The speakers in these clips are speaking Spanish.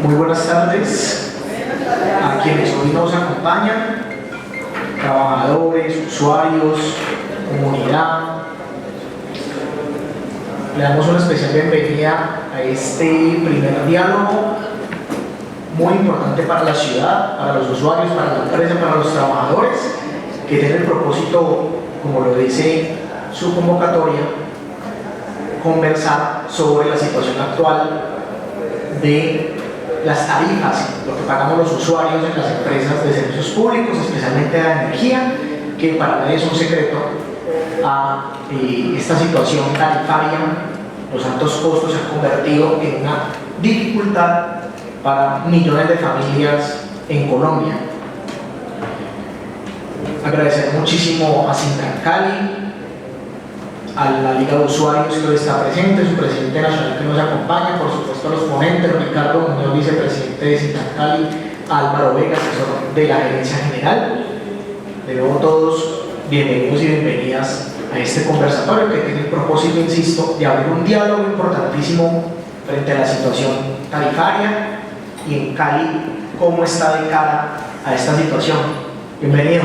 Muy buenas tardes a quienes hoy nos acompañan, trabajadores, usuarios, comunidad. Le damos una especial bienvenida a este primer diálogo muy importante para la ciudad, para los usuarios, para la empresa, para los trabajadores, que tiene el propósito, como lo dice su convocatoria, conversar sobre la situación actual de las tarifas, lo que pagamos los usuarios en las empresas de servicios públicos, especialmente de la energía, que para nadie es un secreto. A esta situación tarifaria, los altos costos se han convertido en una dificultad para millones de familias en Colombia. Agradecer muchísimo a Sintrancali, a la Liga de Usuarios que hoy está presente, su presidente nacional que nos acompaña, por supuesto a los ponentes, Ricardo Muñoz, vicepresidente de Sintrancali, Álvaro Vega, asesor de la Gerencia General. De nuevo todos, bienvenidos y bienvenidas a este conversatorio que tiene el propósito, insisto, de abrir un diálogo importantísimo frente a la situación tarifaria y en Cali, cómo está de cara a esta situación. Bienvenido.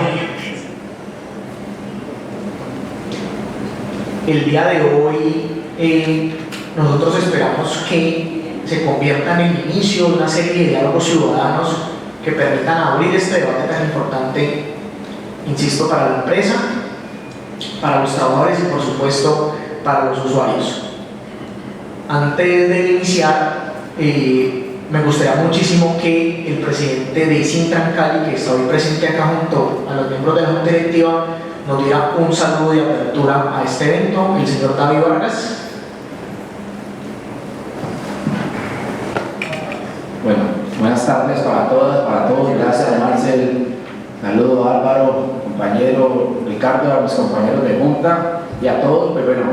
El día de hoy nosotros esperamos que se convierta en el inicio de una serie de diálogos ciudadanos que permitan abrir este debate tan importante, insisto, para la empresa, para los trabajadores y por supuesto para los usuarios. Antes de iniciar, me gustaría muchísimo que el presidente de Sintrancali, que está hoy presente acá junto a los miembros de la Junta Directiva, nos diera un saludo de apertura a este evento, el señor David Vargas. Bueno, buenas tardes para todas, para todos. Gracias, Marcel. Saludo a Álvaro, compañero Ricardo, a mis compañeros de Junta y a todos. Pues bueno,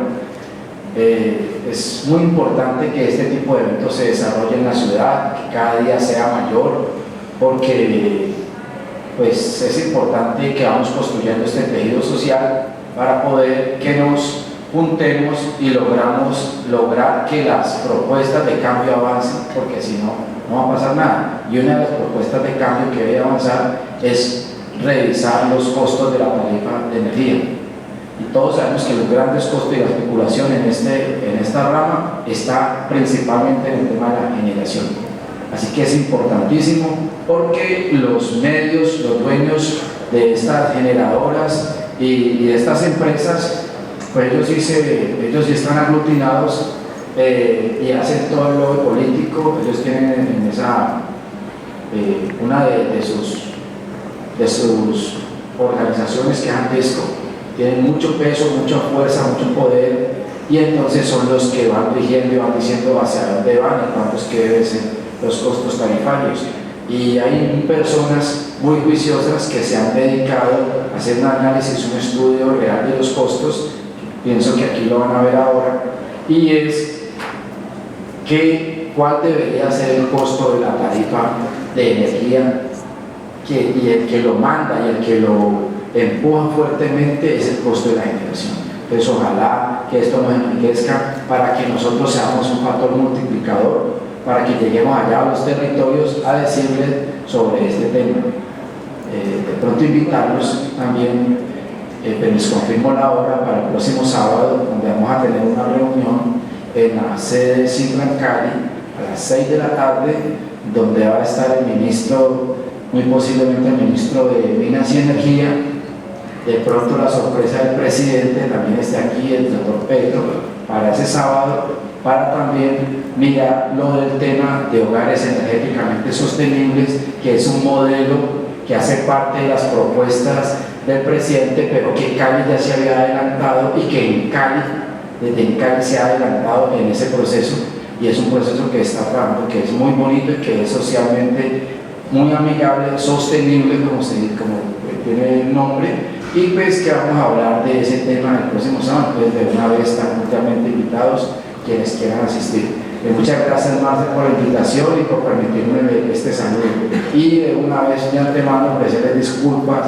es muy importante que este tipo de eventos se desarrolle en la ciudad, que cada día sea mayor, porque pues es importante que vamos construyendo este tejido social para poder que nos juntemos y lograr que las propuestas de cambio avancen, porque si no, no va a pasar nada. Y una de las propuestas de cambio que debe avanzar es revisar los costos de la tarifa de energía. Y todos sabemos que los grandes costos y la especulación en esta rama está principalmente en el tema de la generación. Así que es importantísimo porque los medios, los dueños de estas generadoras y de estas empresas, pues ellos sí están aglutinados y hacen todo el lobby político. Ellos tienen en esa una de sus organizaciones, que es Antisco, tienen mucho peso, mucha fuerza, mucho poder, y entonces son los que van rigiendo y van diciendo hacia dónde van y cuántos que deben ser los costos tarifarios. Y hay personas muy juiciosas que se han dedicado a hacer un análisis, un estudio real de los costos, pienso que aquí lo van a ver ahora, y es cuál debería ser el costo de la tarifa de energía, y el que lo manda y el que lo empuja fuertemente es el costo de la generación. Entonces ojalá que esto nos enriquezca para que nosotros seamos un factor multiplicador, para que lleguemos allá a los territorios a decirles sobre este tema. De pronto invitarlos también, les confirmo la hora para el próximo sábado, donde vamos a tener una reunión en la sede de Sintrancali a las 6 de la tarde, donde va a estar el ministro, muy posiblemente el ministro de Minas y Energía. De pronto la sorpresa del presidente también esté aquí, el doctor Petro, para ese sábado, para también mirar lo del tema de hogares energéticamente sostenibles, que es un modelo que hace parte de las propuestas del presidente, pero que Cali ya se había adelantado y que desde Cali se ha adelantado en ese proceso, y es un proceso que está trabajando, que es muy bonito y que es socialmente muy amigable, sostenible, como tiene el nombre, y pues que vamos a hablar de ese tema el próximo sábado. Entonces de una vez están cordialmente invitados quienes quieran asistir. Muchas gracias, Marcel, por la invitación y por permitirme este saludo, y de una vez de antemano ofrecerles disculpas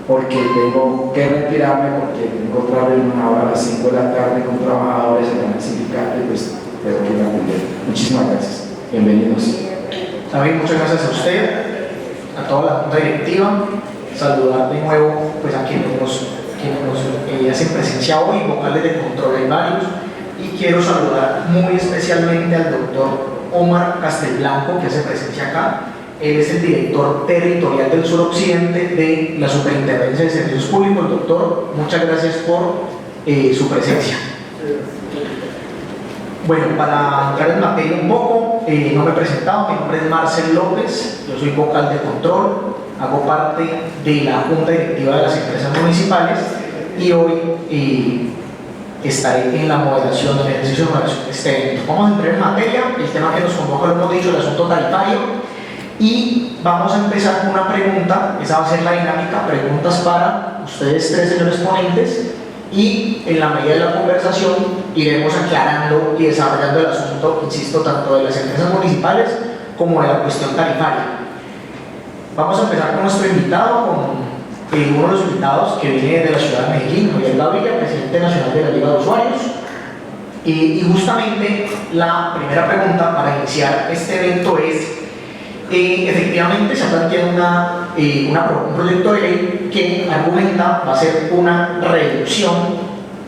porque tengo que retirarme, porque tengo otra reunión ahora a las 5 de la tarde con trabajadores en el sindicato, y pues Espero que me apoyen. Muchísimas gracias. Bienvenidos. David, muchas gracias a usted, a toda la junta directiva. Saludar de nuevo pues, a quienes nos hacen presencia hoy, vocales de control hay varios. Y quiero saludar muy especialmente al doctor Omar Castelblanco, que hace presencia acá. Él es el director territorial del suroccidente de la Superintendencia de Servicios Públicos. Doctor, muchas gracias por su presencia. Bueno, para entrar en materia un poco, no me he presentado, mi nombre es Marcel López, yo soy vocal de control, hago parte de la Junta Directiva de las Empresas Municipales y hoy estaré en la moderación del ejercicio de moderación de este evento. Vamos a entrar en materia, el tema que nos convoca, lo hemos dicho, el asunto tarifario, y vamos a empezar con una pregunta. Esa va a ser la dinámica, preguntas para ustedes tres señores ponentes, y en la medida de la conversación iremos aclarando y desarrollando el asunto, insisto, tanto de las empresas municipales como de la cuestión tarifaria. Vamos a empezar con nuestro invitado, con uno de los invitados que viene de la ciudad de Medellín, Javier Gaviria, presidente nacional de la Liga de Usuarios. Y justamente la primera pregunta para iniciar este evento es, efectivamente se ha planteado un proyecto de ley que argumenta va a ser una reducción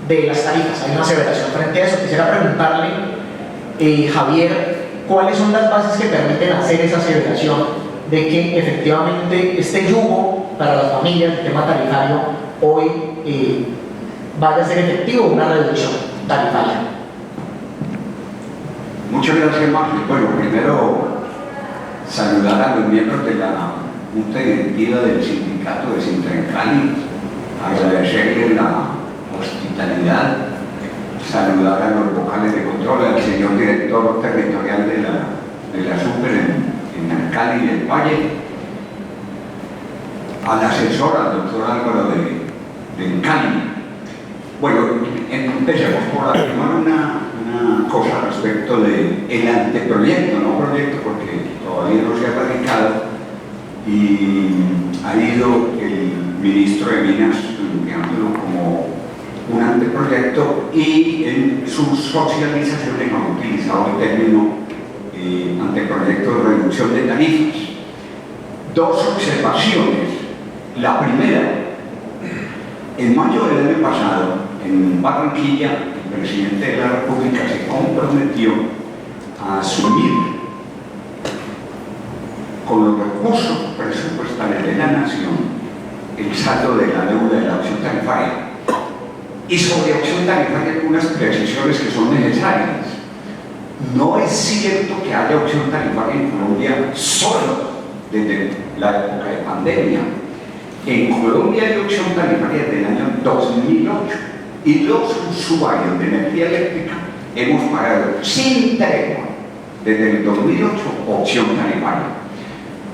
de las tarifas, hay una aseveración frente a eso. Quisiera preguntarle, Javier, ¿cuáles son las bases que permiten hacer esa aseveración de que efectivamente este yugo para las familias, el tema tarifario, hoy vaya a ser efectivo una reducción tarifaria? Muchas gracias, Marcos. Bueno, primero saludar a los miembros de la Junta Directiva del Sindicato de Sintra en Cali, agradecerles la hospitalidad, saludar a los vocales de control, al señor director territorial de la Super en Cali y el Valle, al asesor, al doctor Álvaro de Cali. Bueno, empecemos por afirmar una cosa respecto del anteproyecto, no proyecto porque todavía no se ha radicado, y ha ido el ministro de Minas planteándolo como un anteproyecto, y en sus socializaciones han utilizado el término anteproyecto de reducción de tarifas. Dos observaciones. La primera, en mayo del año pasado, en Barranquilla, el presidente de la República se comprometió a asumir con los recursos presupuestales de la nación el saldo de la deuda de la opción tarifaria. Y sobre opción tarifaria hay algunas precisiones que son necesarias. No es cierto que haya opción tarifaria en Colombia solo desde la época de pandemia. En Colombia hay opción tarifaria desde el año 2008 y los usuarios de energía eléctrica hemos pagado sin tregua desde el 2008 opción tarifaria.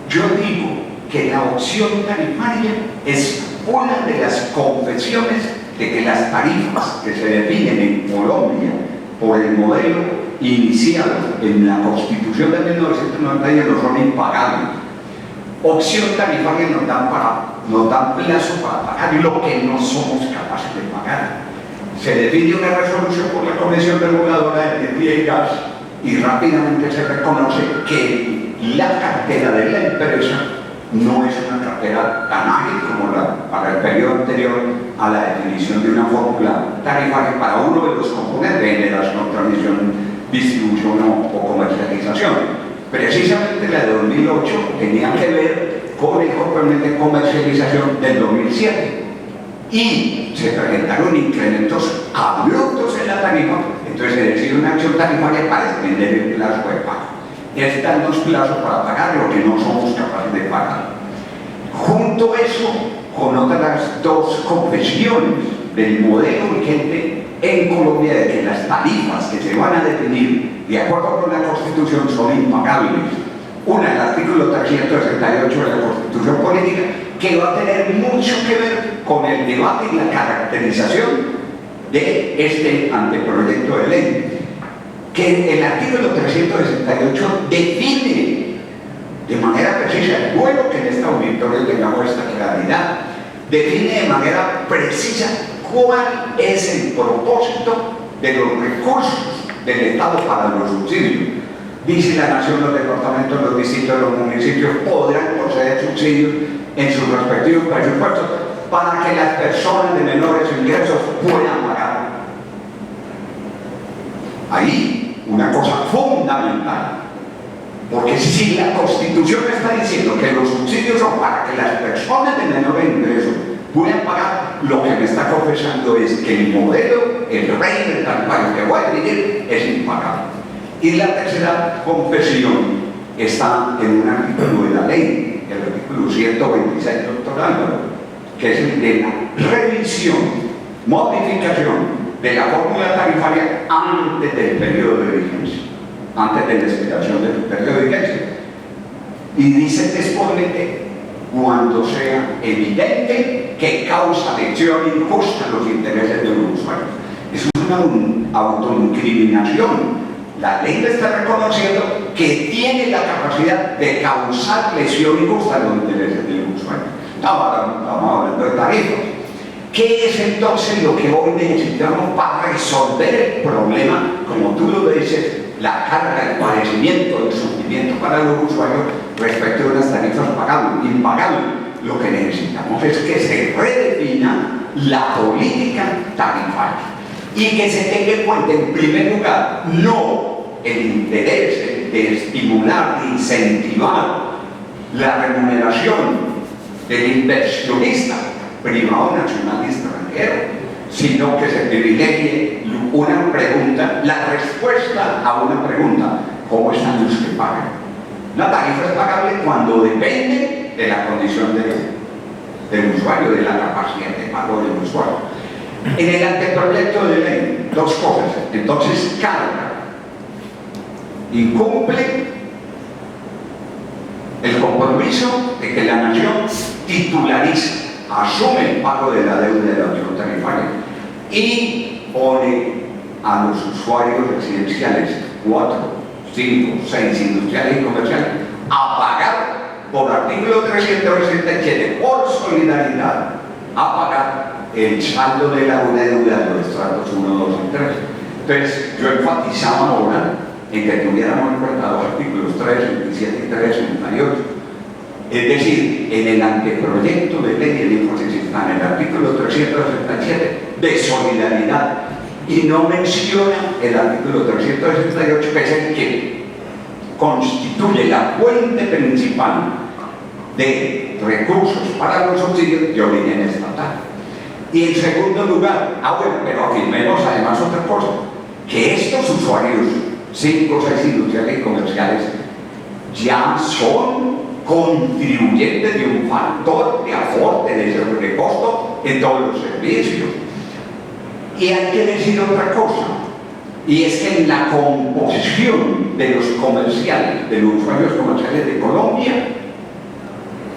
Yo digo que la opción tarifaria es una de las confesiones de que las tarifas que se definen en Colombia por el modelo iniciado en la Constitución de 1991 no son impagables. Opción tarifaria nos dan plazo para pagar lo que no somos capaces de pagar. Se define una resolución por la Comisión Reguladora de Energía y Gas y rápidamente se reconoce que la cartera de la empresa no es una cartera tan ágil como para el periodo anterior a la definición de una fórmula tarifaria para uno de los componentes de generación, transmisión, distribución o comercialización. Precisamente la de 2008 tenía que ver con el componente de comercialización del 2007 y se presentaron incrementos abruptos en la tarifa, entonces se decide una acción tarifaria para extender el plazo de pago. Están los plazos para pagar lo que no somos capaces de pagar. Junto a eso, con otras dos confesiones del modelo vigente en Colombia de que las tarifas que se van a definir de acuerdo con la Constitución son impagables. Una, el artículo 368 de la Constitución Política, que va a tener mucho que ver con el debate y la caracterización de este anteproyecto de ley. Que el artículo 368 define de manera precisa, es bueno que en este auditorio tengamos esta claridad, define de manera precisa cuál es el propósito de los recursos del Estado para los subsidios. Dice la Nación, los departamentos, los distritos, los municipios podrán conceder subsidios en sus respectivos presupuestos para que las personas de menores ingresos puedan pagar. Ahí, una cosa fundamental, porque si la Constitución está diciendo que los subsidios son para que las personas de menores ingresos puedan pagar, lo que me está confesando es que el modelo, el régimen tarifario que voy a vivir es impagable. Y la tercera confesión está en un artículo de la ley, el artículo 126, doctor Álvaro, que es el de la revisión, modificación de la fórmula tarifaria antes del periodo de vigencia, antes de la expiración del periodo de vigencia. Y dice textualmente, cuando sea evidente que causa lesión injusta los intereses de los usuarios. Eso es una autoincriminación. La ley le está reconociendo que tiene la capacidad de causar lesión injusta a los intereses de los usuarios. Estamos hablando de tarifas. ¿Qué es entonces lo que hoy necesitamos para resolver el problema, como tú lo dices, la carga, el padecimiento, el sufrimiento para los usuarios respecto de unas tarifas impagables? Lo que necesitamos es que se redefina la política tarifaria y que se tenga en cuenta, en primer lugar, no el interés de estimular, de incentivar la remuneración del inversionista privado, nacional y extranjero, sino que se privilegie una pregunta, la respuesta a una pregunta: ¿cómo están los que pagan? La tarifa es pagable cuando depende de la condición del usuario, de la capacidad de pago del usuario. En el anteproyecto de ley, dos cosas. Entonces, carga, incumple el compromiso de que la nación titulariza, asume el pago de la deuda de la opción tarifaria y pone a los usuarios residenciales 4, 5, 6 industriales y comerciales a pagar por artículo 367 por solidaridad, a pagar el saldo de la deuda de los estratos 1, 2 y 3. Entonces yo enfatizaba ahora en que tuviéramos en cuenta los artículos 367 y 368. Es decir, en el anteproyecto de ley el énfasis está en el artículo 367 de solidaridad y no menciona el artículo 368, que es el que constituye la fuente principal de recursos para los subsidios de origen estatal. Y en segundo lugar, bueno, pero afirmemos además otra cosa, que estos usuarios 5 o 6 industriales y comerciales ya son contribuyentes de un factor de aporte de sobrecosto en todos los servicios. Y hay que decir otra cosa, y es que en la composición de los comerciales, de los usuarios comerciales de Colombia,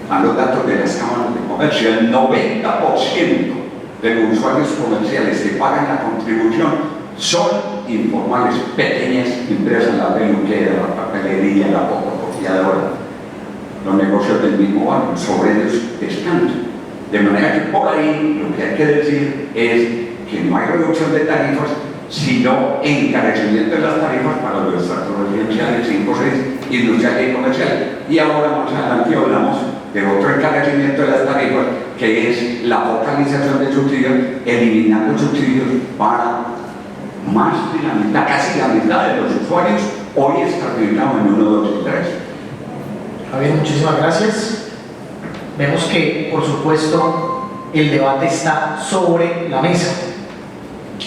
a los datos de las cámaras de comercio, el 90% de los usuarios comerciales que pagan la contribución son informales, pequeñas empresas, la peluquera, la papelería, la fotocopiadora, los negocios del mismo barrio, sobre ellos descansan. De manera que por ahí lo que hay que decir es que no hay reducción de tarifas, sino encarecimiento de las tarifas para los estratos residenciales 5 o 6, industriales y comerciales. Y ahora más adelante hablamos de otro encarecimiento de las tarifas, que es la focalización de subsidios, eliminando subsidios para más de la mitad, casi la mitad de los usuarios hoy estratificados en 1, 2 y 3. Javier, muchísimas gracias. Vemos que, por supuesto, el debate está sobre la mesa.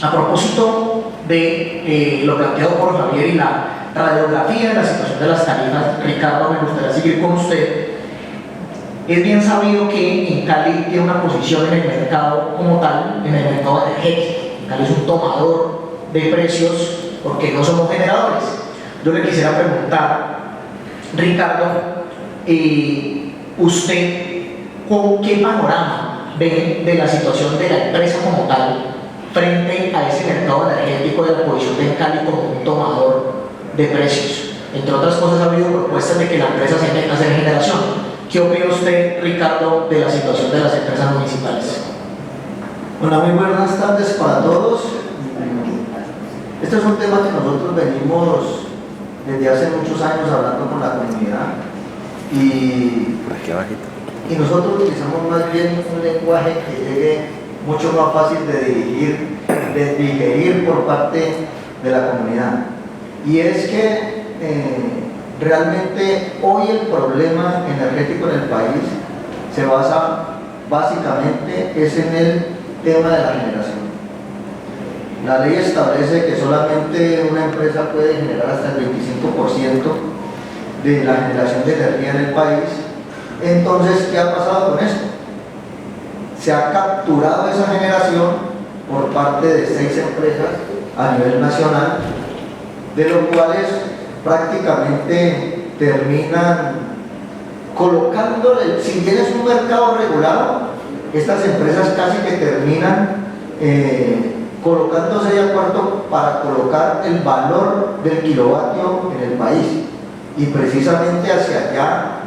A propósito de lo planteado por Javier y la radiografía de la situación de las tarifas, Ricardo, me gustaría seguir con usted. Es bien sabido que en Cali tiene una posición en el mercado como tal, en el mercado energético. Cali es un tomador de precios porque no somos generadores. Yo le quisiera preguntar, Ricardo, ¿usted con qué panorama ve de la situación de la empresa como tal frente a ese mercado energético de la posición de Cali como un tomador de precios? Entre otras cosas, ha habido propuestas de que la empresa se meta a hacer generación. ¿Qué opina usted, Ricardo, de la situación de las empresas municipales? Hola, muy buenas tardes para todos. Este es un tema que nosotros venimos desde hace muchos años hablando con la comunidad y nosotros utilizamos más bien un lenguaje que llegue mucho más fácil de digerir por parte de la comunidad. Y es que realmente hoy el problema energético en el país se basa básicamente es en el tema de la generación. La ley establece que solamente una empresa puede generar hasta el 25% de la generación de energía en el país. Entonces, ¿qué ha pasado con esto? Se ha capturado esa generación por parte de 6 empresas a nivel nacional, de los cuales prácticamente terminan colocándole, si bien es un mercado regulado, estas empresas casi que terminan colocándose de acuerdo para colocar el valor del kilovatio en el país, y precisamente hacia allá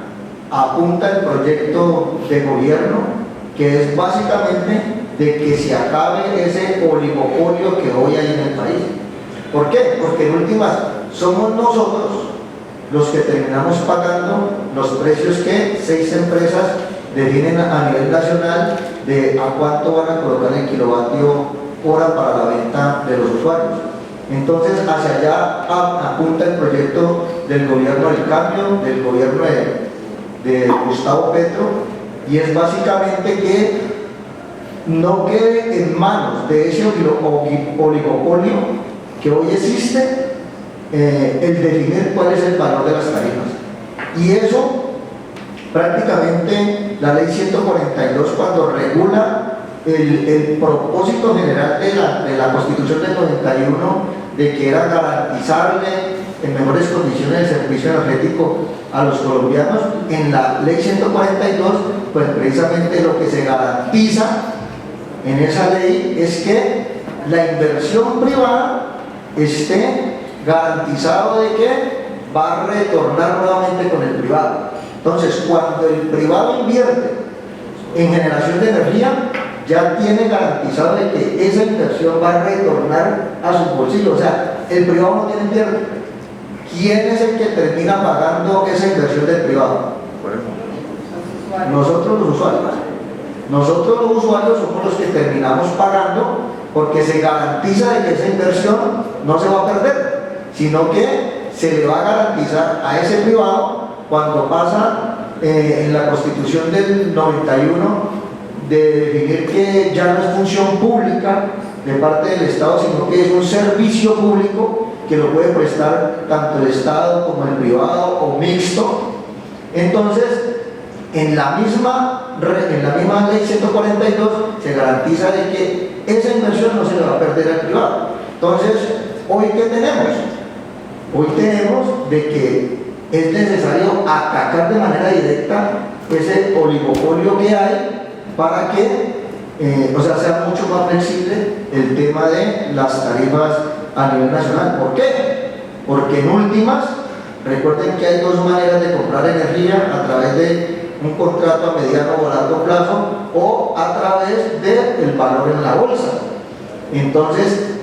apunta el proyecto de gobierno, que es básicamente de que se acabe ese oligopolio que hoy hay en el país. ¿Por qué? Porque en últimas somos nosotros los que terminamos pagando los precios que 6 empresas definen a nivel nacional de a cuánto van a colocar el kilovatio hora para la venta de los usuarios. Entonces, hacia allá apunta el proyecto del gobierno del cambio, del gobierno de Gustavo Petro, y es básicamente que no quede en manos de ese oligopolio que hoy existe el definir cuál es el valor de las tarifas. Y eso prácticamente la ley 142, cuando regula el propósito general de la Constitución del 91, de que era garantizarle en mejores condiciones el servicio energético a los colombianos, en la ley 142, pues precisamente lo que se garantiza en esa ley es que la inversión privada esté garantizado de que va a retornar nuevamente con el privado. Entonces, cuando el privado invierte en generación de energía, ya tiene garantizado de que esa inversión va a retornar a sus bolsillos. O sea, el privado no tiene pierde. ¿Quién es el que termina pagando esa inversión del privado? Nosotros los usuarios. Nosotros los usuarios somos los que terminamos pagando, porque se garantiza de que esa inversión no se va a perder, sino que se le va a garantizar a ese privado cuando pasa en la Constitución del 91 de definir que ya no es función pública de parte del Estado, sino que es un servicio público que lo puede prestar tanto el Estado como el privado o mixto. Entonces, en la misma ley 142 se garantiza de que esa inversión no se le va a perder al privado. Entonces, ¿hoy qué tenemos? Hoy tenemos de que es necesario atacar de manera directa ese oligopolio que hay para que sea mucho más flexible el tema de las tarifas a nivel nacional. ¿Por qué? Porque en últimas, recuerden que hay 2 maneras de comprar energía: a través de un contrato a mediano o largo plazo, o a través del valor en la bolsa. Entonces,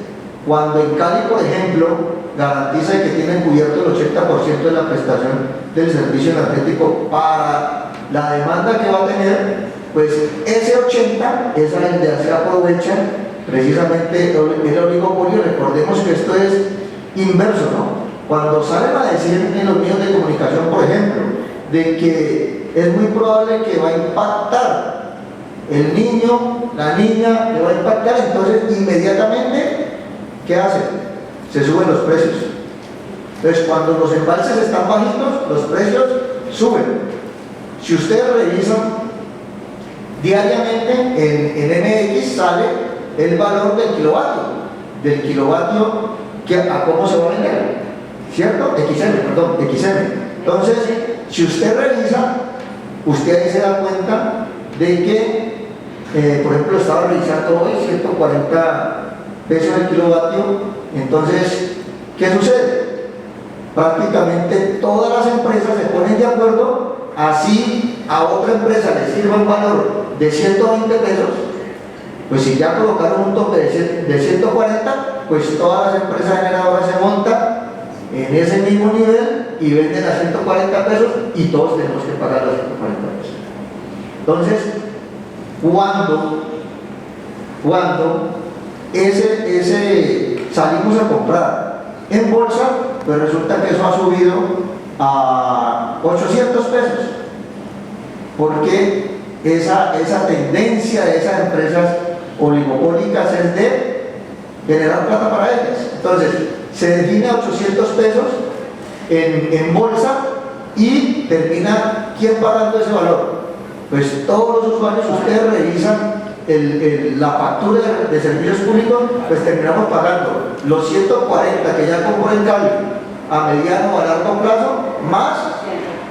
cuando en Cali, por ejemplo, garantiza que tienen cubierto el 80% de la prestación del servicio energético para la demanda que va a tener, pues ese 80 es a donde se aprovecha precisamente el oligopolio. Recordemos que esto es inverso, ¿no? Cuando salen a decir en los medios de comunicación, por ejemplo, de que es muy probable que va a impactar el niño, la niña, le va a impactar, entonces inmediatamente, ¿qué hacen? Se suben los precios. Entonces, cuando los embalses están bajitos, los precios suben. Si ustedes revisan diariamente en MX sale el valor del kilovatio que a cómo se va a vender, ¿cierto? XM. Entonces, si usted revisa, usted ahí se da cuenta de que, por ejemplo, estaba revisando hoy 140 pesos el kilovatio. Entonces, ¿qué sucede? Prácticamente todas las empresas se ponen de acuerdo, así a otra empresa le sirva un valor de 120 pesos, pues si ya colocaron un tope de 140, pues todas las empresas generadoras se montan en ese mismo nivel y venden a 140 pesos y todos tenemos que pagar los 140 pesos. Entonces, cuando salimos a comprar en bolsa, pues resulta que eso ha subido a 800 pesos, porque esa tendencia de esas empresas oligopólicas es de generar plata para ellas. Entonces, se define a 800 pesos en bolsa y termina, ¿quién pagando ese valor? Pues todos los usuarios. Ustedes revisan la factura de servicios públicos, pues terminamos pagando los 140 que ya compró el cable a mediano o a largo plazo, más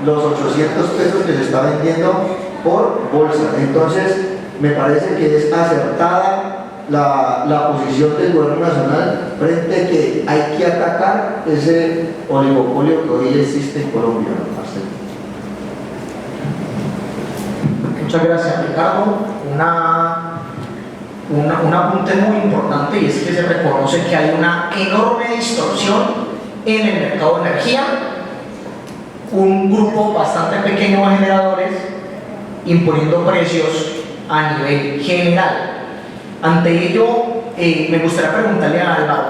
los 800 pesos que se está vendiendo por bolsa. Entonces, me parece que es acertada la posición del gobierno nacional frente a que hay que atacar ese oligopolio que hoy existe en Colombia. Muchas gracias, Ricardo. Un apunte muy importante, y es que se reconoce que hay una enorme distorsión en el mercado de energía. Un grupo bastante pequeño de generadores imponiendo precios a nivel general. Ante ello, me gustaría preguntarle a Álvaro,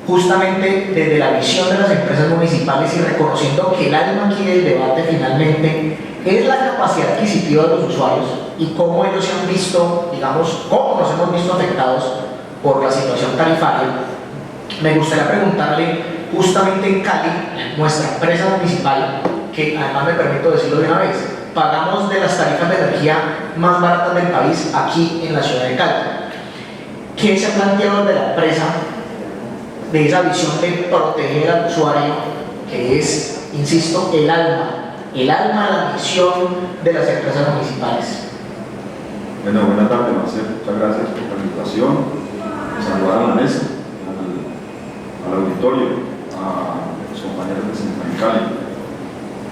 justamente desde la visión de las empresas municipales y reconociendo que el alma aquí del debate finalmente es la capacidad adquisitiva de los usuarios y cómo ellos se han visto, digamos, cómo nos hemos visto afectados por la situación tarifaria. Me gustaría preguntarle, justamente en Cali, nuestra empresa municipal, que además me permito decirlo de una vez, pagamos de las tarifas de energía más baratas del país aquí en la ciudad de Cali. ¿Qué se ha planteado desde la empresa de esa visión de proteger al usuario, que es, insisto, el alma de la misión de las empresas municipales? Bueno, buenas tardes, Marcelo. Muchas gracias por la invitación. Saludar a la mesa, al auditorio, a los compañeros de Central Cali.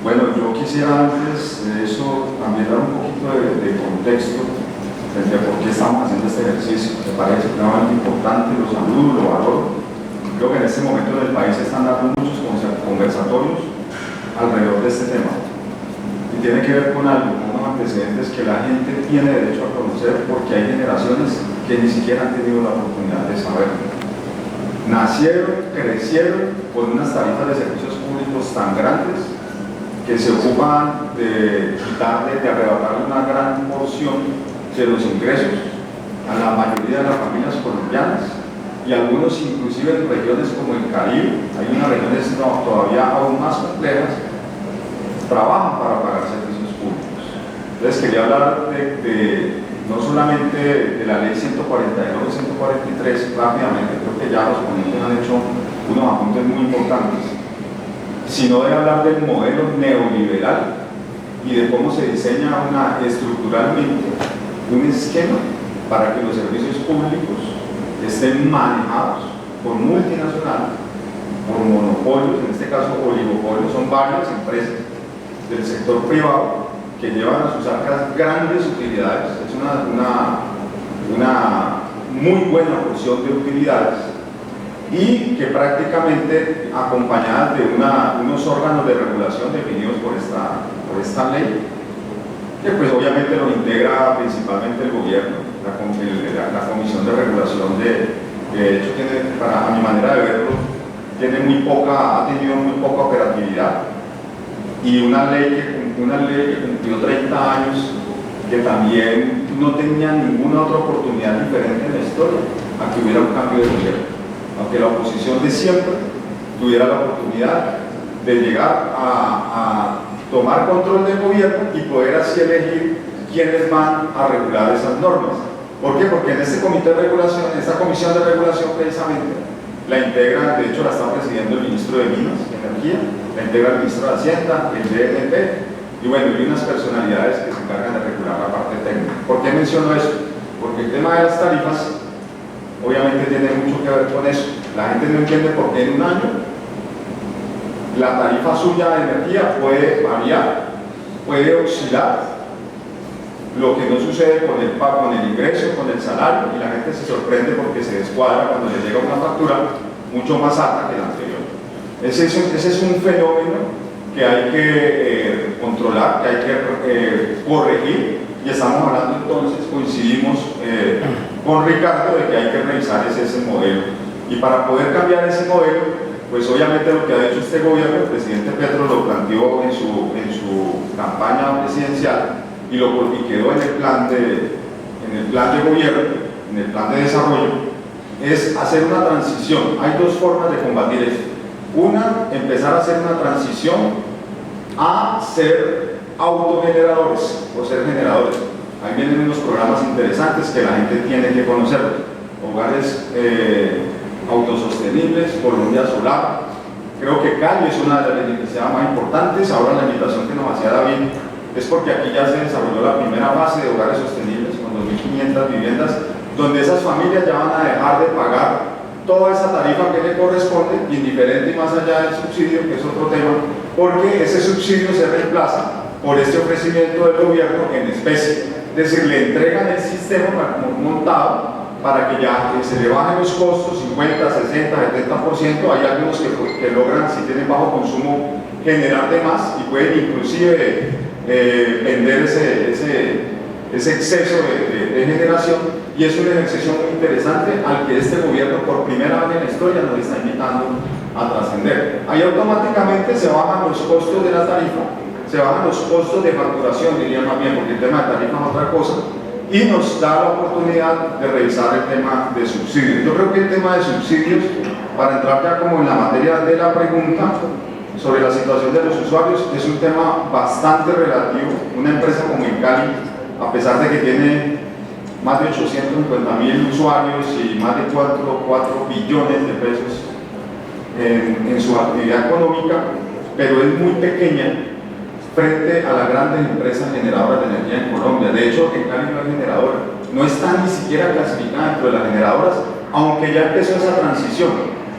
Bueno, yo quisiera antes de eso también dar un poquito de contexto frente a por qué estamos haciendo este ejercicio. Me parece extremadamente importante, lo saludo, lo valoro. Creo que en este momento en el país se están dando muchos conversatorios alrededor de este tema. Y tiene que ver con algo, con unos antecedentes que la gente tiene derecho a conocer, porque hay generaciones que ni siquiera han tenido la oportunidad de saber. Nacieron, crecieron con unas tarifas de servicios públicos tan grandes que se ocupan de quitarle, de arrebatarle una gran porción de los ingresos a la mayoría de las familias colombianas, y algunos inclusive en regiones como el Caribe, hay unas regiones todavía aún más complejas, trabajan para pagar servicios públicos. Entonces quería hablar no solamente de la ley 142 y 143 rápidamente, creo que ya los ponentes han hecho unos apuntes muy importantes, sino de hablar del modelo neoliberal y de cómo se diseña estructuralmente un esquema para que los servicios públicos estén manejados por multinacionales, por monopolios, en este caso oligopolios, son varias empresas del sector privado que llevan a sus arcas grandes utilidades, es una muy buena porción de utilidades, y que prácticamente acompañadas de unos órganos de regulación definidos por esta ley, que pues obviamente lo integra principalmente el gobierno, la Comisión de Regulación de hecho tiene, a mi manera de verlo, ha tenido muy poca operatividad, y una ley que cumplió 30 años, que también no tenía ninguna otra oportunidad diferente en la historia a que hubiera un cambio de gobierno, aunque la oposición de siempre tuviera la oportunidad de llegar a tomar control del gobierno y poder así elegir quiénes van a regular esas normas. ¿Por qué? Porque en este comité de regulación, en esta comisión de regulación precisamente, la integra, de hecho la está presidiendo el ministro de Minas y Energía, la integra el ministro de Hacienda, el DNP, y bueno, y unas personalidades que se encargan de regular la parte técnica. ¿Por qué menciono eso? Porque el tema de las tarifas obviamente tiene mucho que ver con eso. La gente no entiende por qué en un año la tarifa suya de energía puede variar, puede oscilar lo que no sucede con el pago, con el ingreso, con el salario, y la gente se sorprende porque se descuadra cuando le llega una factura mucho más alta que la anterior. Ese es un fenómeno que hay que controlar, que hay que corregir, y estamos hablando entonces, coincidimos con Ricardo de que hay que revisar ese modelo. Y para poder cambiar ese modelo, pues obviamente lo que ha hecho este gobierno, el presidente Petro lo planteó en su campaña presidencial y quedó en el plan de gobierno, en el plan de desarrollo, es hacer una transición. Hay dos formas de combatir esto. Una, empezar a hacer una transición a ser autogeneradores o ser generadores. Ahí vienen unos programas interesantes que la gente tiene que conocer. Hogares autosostenibles, Colombia Solar. Creo que Cali es una de las beneficiadas más importantes. Ahora la invitación que nos hacía David es porque aquí ya se desarrolló la primera fase de hogares sostenibles con 2.500 viviendas, donde esas familias ya van a dejar de pagar toda esa tarifa que le corresponde, indiferente y más allá del subsidio, que es otro tema, porque ese subsidio se reemplaza por este ofrecimiento del gobierno en especie. Es decir, le entregan el sistema montado para que ya se le bajen los costos, 50, 60, 70%. Hay algunos que logran, si tienen bajo consumo, generar de más y pueden inclusive vender ese exceso de generación, y es un ejercicio muy interesante al que este gobierno por primera vez en la historia nos está invitando a trascender. Ahí automáticamente se bajan los costos de la tarifa, se bajan los costos de facturación, diría más bien, porque el tema de tarifa es otra cosa, y nos da la oportunidad de revisar el tema de subsidios. Yo creo que el tema de subsidios, para entrar ya como en la materia de la pregunta sobre la situación de los usuarios, es un tema bastante relativo. Una empresa como Cali, a pesar de que tiene más de 850.000 usuarios y más de 4 billones de pesos en su actividad económica, pero es muy pequeña frente a las grandes empresas generadoras de energía en Colombia. De hecho, en Cali no es generadora, no está ni siquiera clasificada dentro de las generadoras, aunque ya empezó esa transición.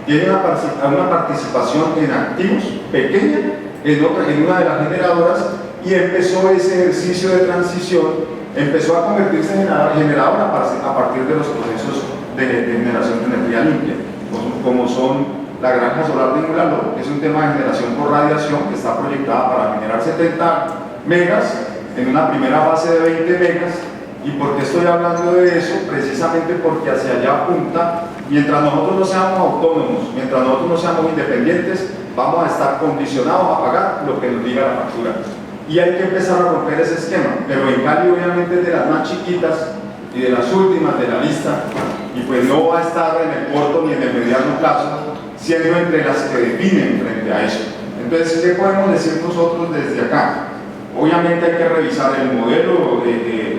Tiene una participación en activos pequeña en una de las generadoras, y empezó ese ejercicio de transición, empezó a convertirse en generadora a partir de los procesos de generación de energía limpia, como son la granja solar de Ingulaló, que es un tema de generación por radiación que está proyectada para generar 70 megas en una primera fase de 20 megas. ¿Y por qué estoy hablando de eso? Precisamente porque hacia allá apunta. Mientras nosotros no seamos autónomos, mientras nosotros no seamos independientes, vamos a estar condicionados a pagar lo que nos diga la factura. Y hay que empezar a romper ese esquema, pero en Cali obviamente es de las más chiquitas y de las últimas de la lista, y pues no va a estar en el corto ni en el mediano plazo, siendo entre las que definen frente a eso. Entonces, ¿qué podemos decir nosotros desde acá? Obviamente hay que revisar el modelo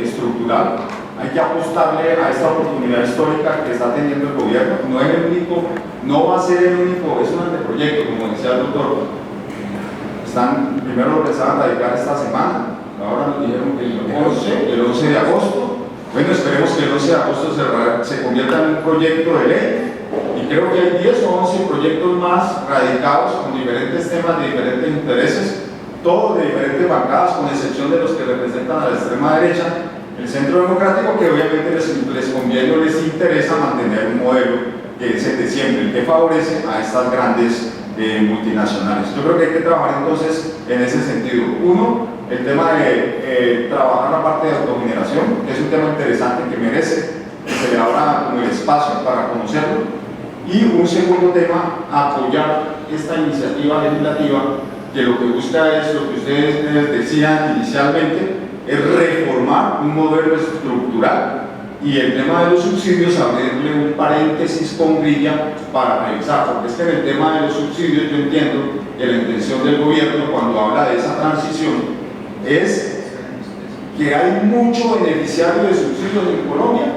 estructural, hay que apostarle a esta oportunidad histórica que está teniendo el gobierno. No es el único, no va a ser el único, es un anteproyecto, como decía el doctor. Primero lo pensaban radicar esta semana, ahora nos dijeron que el 11 de agosto. Bueno, esperemos que el 11 de agosto se convierta en un proyecto de ley, y creo que hay 10 o 11 proyectos más radicados con diferentes temas de diferentes intereses, todos de diferentes bancadas, con excepción de los que representan a la extrema derecha, el Centro Democrático, que obviamente les conviene o les interesa mantener un modelo que es el de siempre, el que favorece a estas grandes multinacionales. Yo creo que hay que trabajar entonces en ese sentido. Uno, el tema de trabajar la parte de autogeneración, que es un tema interesante que merece que se le abra como el espacio para conocerlo. Y un segundo tema, apoyar esta iniciativa legislativa que lo que busca es lo que ustedes decían inicialmente, es reformar un modelo estructural, y el tema de los subsidios abrirle un paréntesis con grilla para revisar, porque es que en el tema de los subsidios yo entiendo que la intención del gobierno cuando habla de esa transición es que hay mucho beneficiario de subsidios en Colombia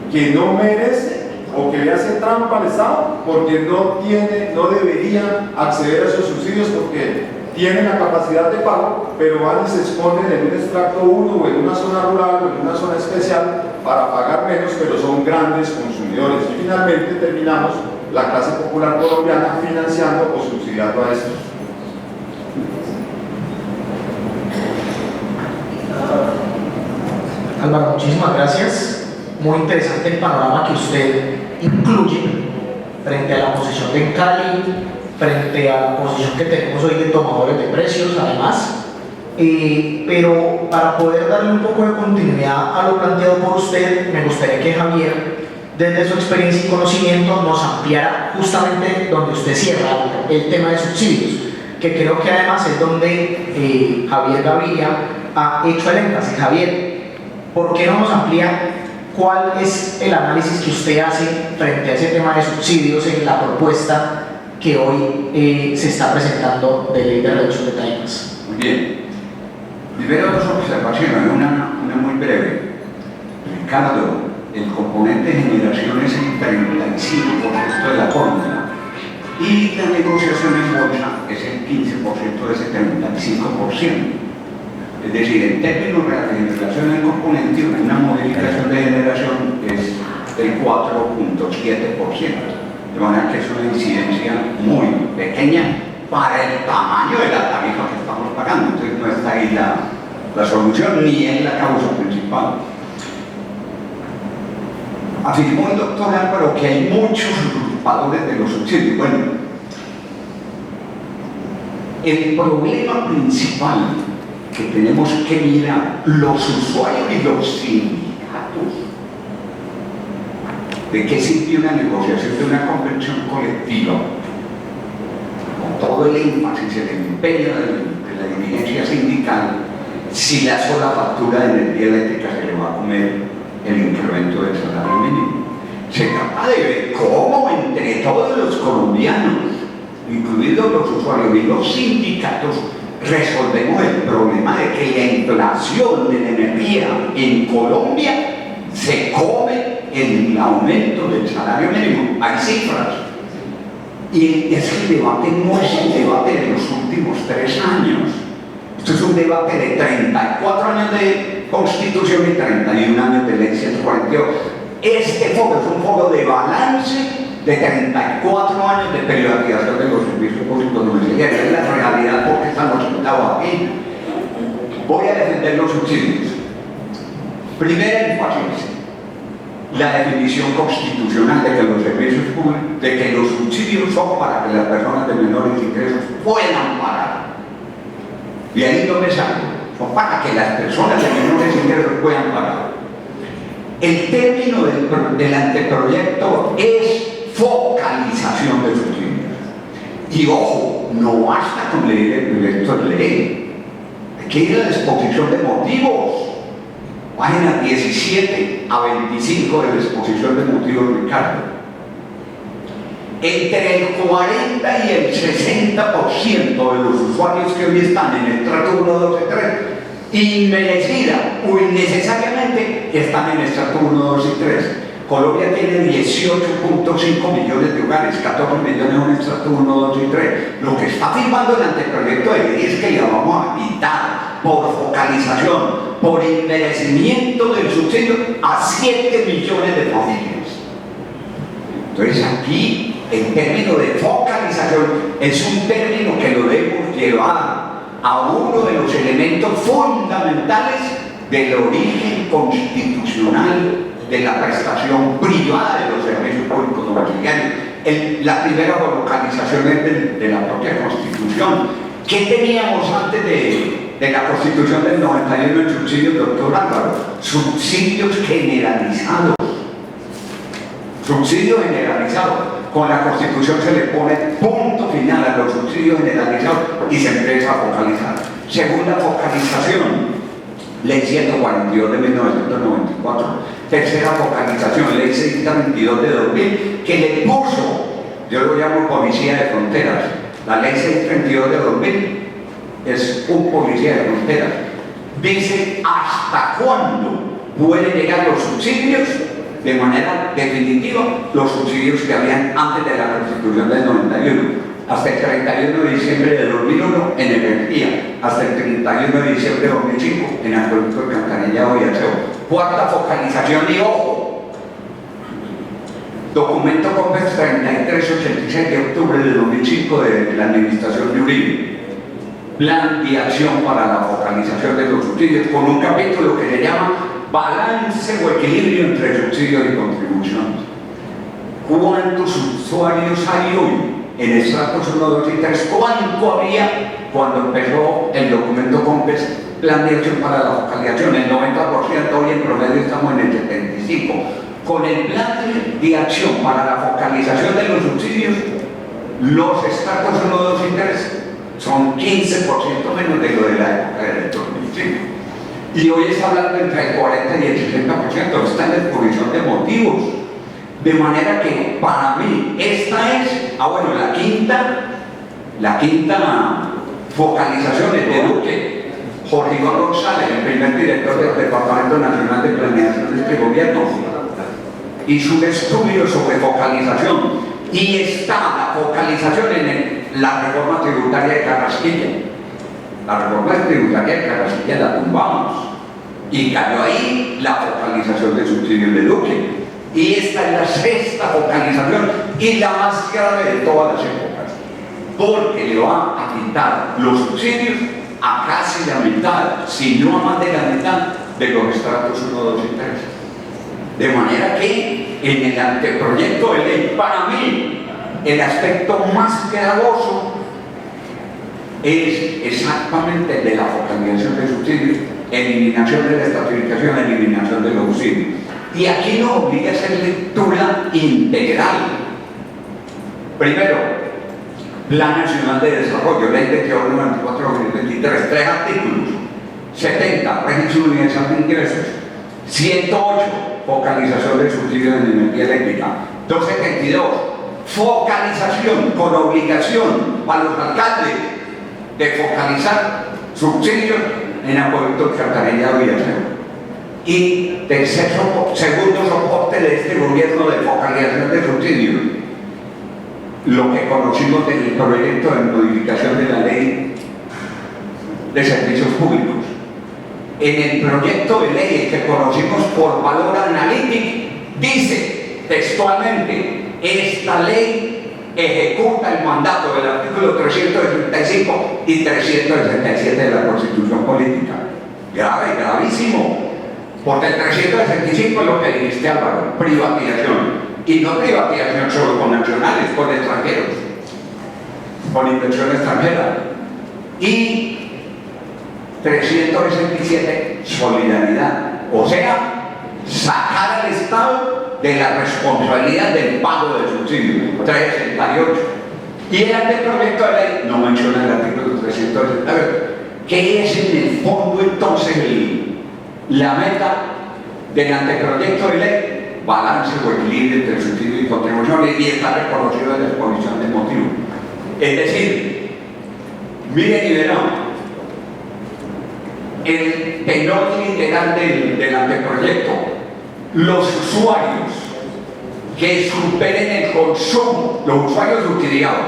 que no merece o que le hace trampa al Estado porque no debería acceder a esos subsidios porque tienen la capacidad de pago, pero van y se exponen en un extracto 1 o en una zona rural o en una zona especial para pagar menos, pero son grandes consumidores. Y finalmente terminamos la clase popular colombiana financiando o subsidiando a estos. Álvaro, muchísimas gracias. Muy interesante el panorama que usted incluye frente a la posición de Cali, frente a la posición que tenemos hoy de tomadores de precios, además. Pero para poder darle un poco de continuidad a lo planteado por usted, me gustaría que Javier, desde su experiencia y conocimiento, nos ampliara justamente donde usted cierra el tema de subsidios, que creo que además es donde Javier Gaviria ha hecho el énfasis. Javier, ¿por qué no nos amplía cuál es el análisis que usted hace frente a ese tema de subsidios en la propuesta que hoy se está presentando de ley de reducción de tarifas? Muy bien. Primero dos observaciones, una muy breve. Ricardo, el componente de generación es el 35% de la fórmula y la negociación en bolsa es el 15% de ese 35%. Es decir, en términos de la generación del componente, una modificación de generación es del 4.7%. De manera que es una incidencia muy pequeña para el tamaño de la tarifa que estamos pagando. Entonces no está ahí la solución ni es la causa principal. Afirmó el doctor Álvaro que hay muchos usurpadores de los subsidios. Bueno, el problema principal que tenemos que mirar los usuarios y los sindicatos, ¿de qué sirve una negociación de una convención colectiva con todo el énfasis, el empeño de la dirigencia sindical, si la sola factura de energía eléctrica se le va a comer el incremento del salario mínimo? Se trata de ver cómo entre todos los colombianos, incluidos los usuarios y los sindicatos, resolvemos el problema de que la inflación de la energía en Colombia se come el aumento del salario mínimo. Hay cifras. Y es que el debate no es el debate de los últimos 3 años. Esto es un debate de 34 años de Constitución y 31 años de Ley 148. Este foro es un foro de balance de 34 años de privatización de los servicios públicos domiciliarios. Es la realidad porque estamos sentados aquí. Voy a defender los subsidios. Primera énfasis, la definición constitucional de que los servicios públicos, de que los subsidios son para que las personas de menores ingresos puedan pagar. Y ahí no me salgo, son para que las personas de menores ingresos puedan pagar. El término del anteproyecto es focalización de subsidios. Y ojo, no basta con leer el proyecto de ley, hay que ir a la exposición de motivos. Páginas 17 a 25 de la exposición de motivos, Ricardo. Entre el 40 y el 60% de los usuarios que hoy están en el trato 1, 2 y 3, inmerecida o innecesariamente están en el trato 1, 2 y 3. Colombia tiene 18.5 millones de hogares, 14 millones en el trato 1, 2 y 3. Lo que está firmando el anteproyecto de ley es que le vamos a quitar por focalización, por inmerecimiento del subsidio a 7 millones de familias. Entonces aquí el término de focalización es un término que lo debemos llevar a uno de los elementos fundamentales del origen constitucional de la prestación privada de los servicios públicos domiciliarios. La primera focalización es de la propia Constitución. ¿Qué teníamos antes de la Constitución del 91 en subsidios, doctor Álvaro? Subsidios generalizados. Subsidios generalizados. Con la Constitución se le pone punto final a los subsidios generalizados y se empieza a focalizar. Segunda focalización, Ley 142 de 1994. Tercera focalización, Ley 622 de 2000, que le puso, yo lo llamo policía de fronteras. La Ley 632 de 2000 es un policía de fronteras. Dice hasta cuándo pueden llegar los subsidios de manera definitiva, los subsidios que habían antes de la Constitución del 91, hasta el 31 de diciembre de 2001 en energía, hasta el 31 de diciembre de 2005 en acueducto, alcantarillado y aseo. Cuarta focalización y ojo, documento COMPES 3386 de octubre de 2005 de la administración de Uribe, plan de acción para la focalización de los subsidios, con un capítulo que se llama balance o equilibrio entre subsidios y contribuciones. ¿Cuántos usuarios hay hoy en estratos 1, 2 y 3? ¿Cuánto había cuando empezó el documento COMPES, plan de acción para la focalización? El 90%, hoy en promedio estamos en el 75%. Con el plan de acción para la focalización de los subsidios, los estratos 1, 2 y 3 son 15% menos de lo de la época del 2005. Y hoy está hablando entre el 40 y el 60%, está en la exposición de motivos. De manera que para mí esta es, la quinta focalización es de Duque. Jorge Iván González, el primer director del Departamento Nacional de Planeación de este gobierno, hizo un estudio sobre focalización y está la focalización en la reforma tributaria de Carrasquilla. La reforma tributaria de Carrasquilla la tumbamos y cayó ahí la focalización de subsidios de Duque. Y esta es la sexta focalización y la más grave de todas las épocas, porque le va a quitar los subsidios a casi la mitad, si no a más de la mitad, de los estratos 1, 2 y 3. De manera que en el anteproyecto de ley, para mí, el aspecto más gravoso es exactamente el de la focalización de subsidios, eliminación de la estratificación, eliminación de los subsidios. Y aquí nos obliga a hacer lectura integral. Primero, Plan Nacional de Desarrollo, Ley 28/94/2023, 3 artículos, 70, régimen universal de ingresos, 108, focalización del subsidio de energía eléctrica, 272, focalización con obligación para los alcaldes de focalizar subsidios en acueductos, alcantarillado y aseo. Y segundo soporte de este gobierno de focalización de subsidios, lo que conocimos del proyecto de modificación de la ley de servicios públicos. En el proyecto de ley que conocimos por Valor Analytics, dice textualmente: esta ley ejecuta el mandato del artículo 365 y 367 de la Constitución Política. Grave, gravísimo. Porque el 365 es lo que dijiste, Álvaro, privatización. Y no privatización solo con nacionales, con extranjeros, con inversión extranjera. Y 367, solidaridad. O sea, sacar al Estado de la responsabilidad del pago del subsidio. 368. Y el anteproyecto de ley no menciona el artículo 368. ¿Qué es en el fondo entonces la meta del anteproyecto de ley? Balance o equilibrio entre subsidio y contribuciones, y está reconocido en la exposición de motivos. Es decir, miren y verán, el tenor literal del anteproyecto: los usuarios que superen el consumo, los usuarios subsidiados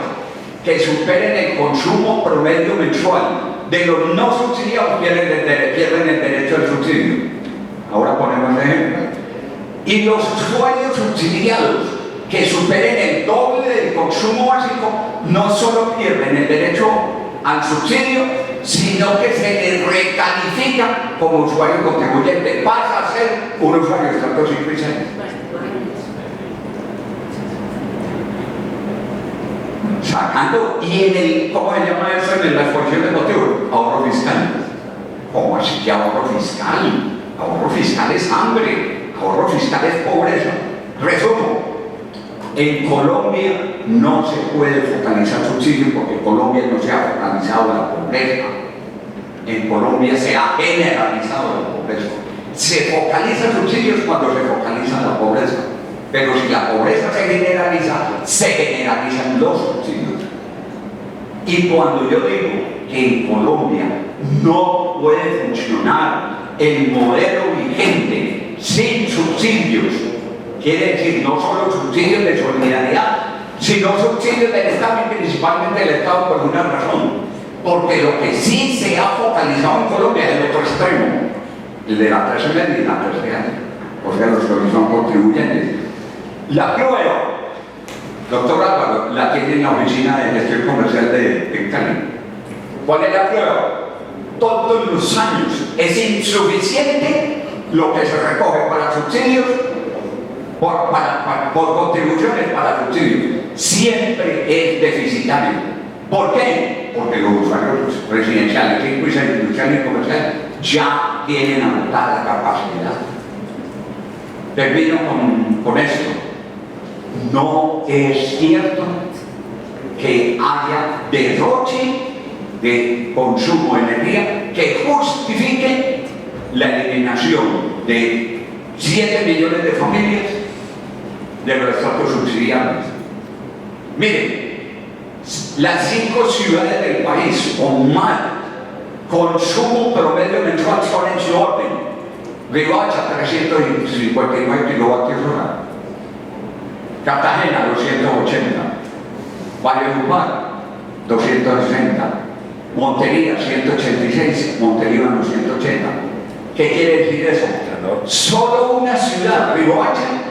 que superen el consumo promedio mensual de los no subsidiados pierden el derecho al subsidio. Ahora ponemos ejemplo. Y los usuarios subsidiados que superen el doble del consumo básico no solo pierden el derecho al subsidio, sino que se les recalifica como usuario contribuyente, pasa a ser un usuario de estrato 5 y 6. Sacando, y en el, ¿cómo se llama eso en la exposición de motivos? Ahorro fiscal. ¿Cómo así que ahorro fiscal? Ahorro fiscal es hambre. Ahorro fiscal es pobreza. Resumo: en Colombia no se puede focalizar subsidios porque Colombia no se ha focalizado la pobreza. En Colombia se ha generalizado la pobreza. Se focalizan subsidios cuando se focaliza la pobreza. Pero si la pobreza se generalizan los subsidios. Y cuando yo digo que en Colombia no puede funcionar el modelo vigente sin subsidios, quiere decir no solo subsidios de solidaridad, sino subsidios del Estado y principalmente del Estado, por una razón: porque lo que sí se ha focalizado en Colombia es el otro extremo, el de la clase media y la clase alta, o sea, los que son contribuyentes. La prueba, doctor Álvaro, la tiene en la oficina de gestión comercial de Cali. ¿Cuál es la prueba? Todos los años es insuficiente lo que se recoge para subsidios, por contribuciones para subsidios, siempre es deficitario. ¿Por qué? Porque los usuarios residenciales, 5 y 6, industriales y comerciales, ya tienen agotada la capacidad. Termino con esto. No es cierto que haya derroche de consumo de energía que justifique la eliminación de 7 millones de familias de los estatus subsidiables. Miren, las 5 ciudades del país con más consumo promedio mensual son en su orden: Riohacha 359 kilovatios hora, Cartagena 280, Valledupar 260, Montería 186, Montería 180. ¿Qué quiere decir eso? Solo una ciudad, Riohacha,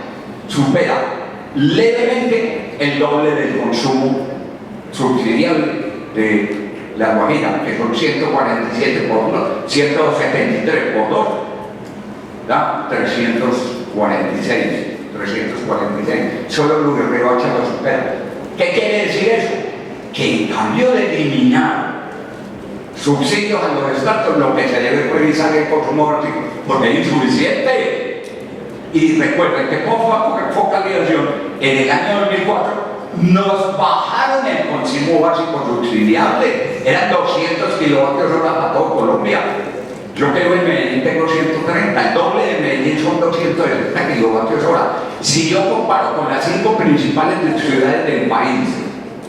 supera levemente el doble del consumo subsidiable de La Guajira, que son 147 por 2, 173 por 2, da 346. Solo Luis Riohacha lo supera. ¿Qué quiere decir eso? Que en cambio de eliminar subsidios a los estados, lo que se debe priorizar el consumo básico, porque es insuficiente. Y recuerden que por focalización, en el año 2004 nos bajaron el consumo básico subsidiable, eran 200 kilovatios hora para todo Colombia. Yo creo en Medellín tengo 130, el doble de Medellín son 260 kilovatios hora. Si yo comparo con las 5 principales ciudades del país,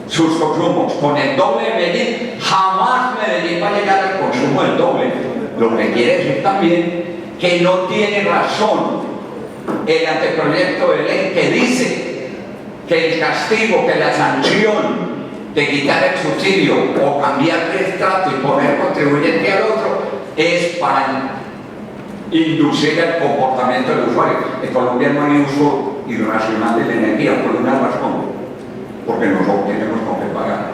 sus consumos con el doble de Medellín, jamás Medellín va a llegar al consumo del doble. Lo que quiere decir también que no tiene razón el anteproyecto de ley que dice que el castigo, que la sanción de quitar el subsidio o cambiar de estrato y poner contribuyente al otro es para inducir el comportamiento del usuario. En Colombia no hay uso irracional de la energía por una razón, porque nosotros tenemos con qué pagar.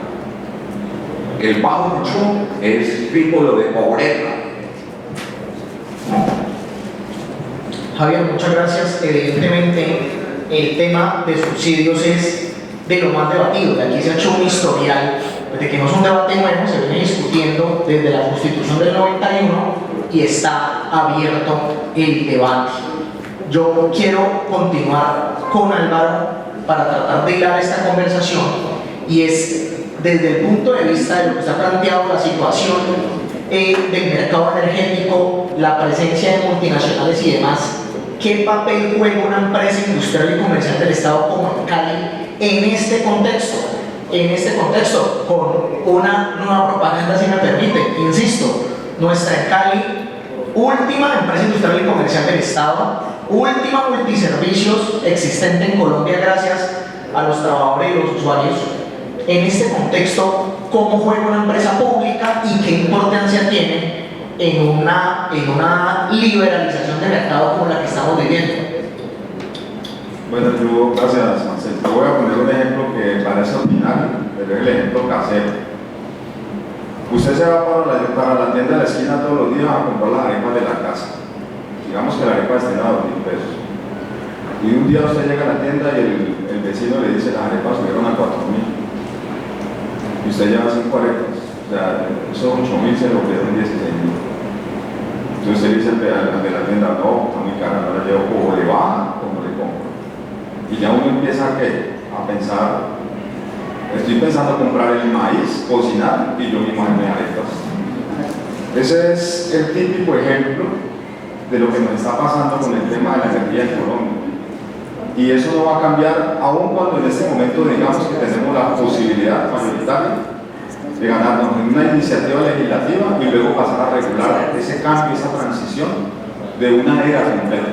El bajo consumo es símbolo de pobreza. Javier, muchas gracias. Evidentemente, el tema de subsidios es de lo más debatido. De aquí se ha hecho un historial, de que no es un debate nuevo, se viene discutiendo desde la Constitución del 91 y está abierto el debate. Yo quiero continuar con Álvaro para tratar de hilar esta conversación, y es desde el punto de vista de lo que está planteado la situación del mercado energético, la presencia de multinacionales y demás. ¿Qué papel juega una empresa industrial y comercial del Estado como Cali en este contexto? En este contexto, con una nueva propaganda, si me permite, insisto, nuestra Cali, última empresa industrial y comercial del Estado, última multiservicios existente en Colombia gracias a los trabajadores y los usuarios. En este contexto, ¿cómo juega una empresa pública y qué importancia tiene en una liberalización de mercado como la que estamos viviendo? Bueno, gracias, Marcelo. Te voy a poner un ejemplo que parece ordinario, pero es el ejemplo casero. Usted se va para la tienda de la esquina todos los días a comprar las arepas de la casa. Digamos que la arepa está a 2.000 pesos. Y un día usted llega a la tienda y el vecino le dice las arepas subieron a 4.000. Y usted lleva 5 arepas. O sea, esos 8.000 se lo ofrecen 16.000. Entonces usted dice al de la tienda, no, está muy cara, no la llevo, o le baja o no le compro. Y ya uno empieza a pensar, estoy pensando comprar el maíz, cocinar y yo mismo hacerme arepas. Ese es el típico ejemplo de lo que nos está pasando con el tema de la energía en Colombia. Y eso no va a cambiar, aun cuando en este momento digamos que tenemos la posibilidad mayoritaria de ganarnos en una iniciativa legislativa y luego pasar a regular ese cambio, esa transición de una era completa.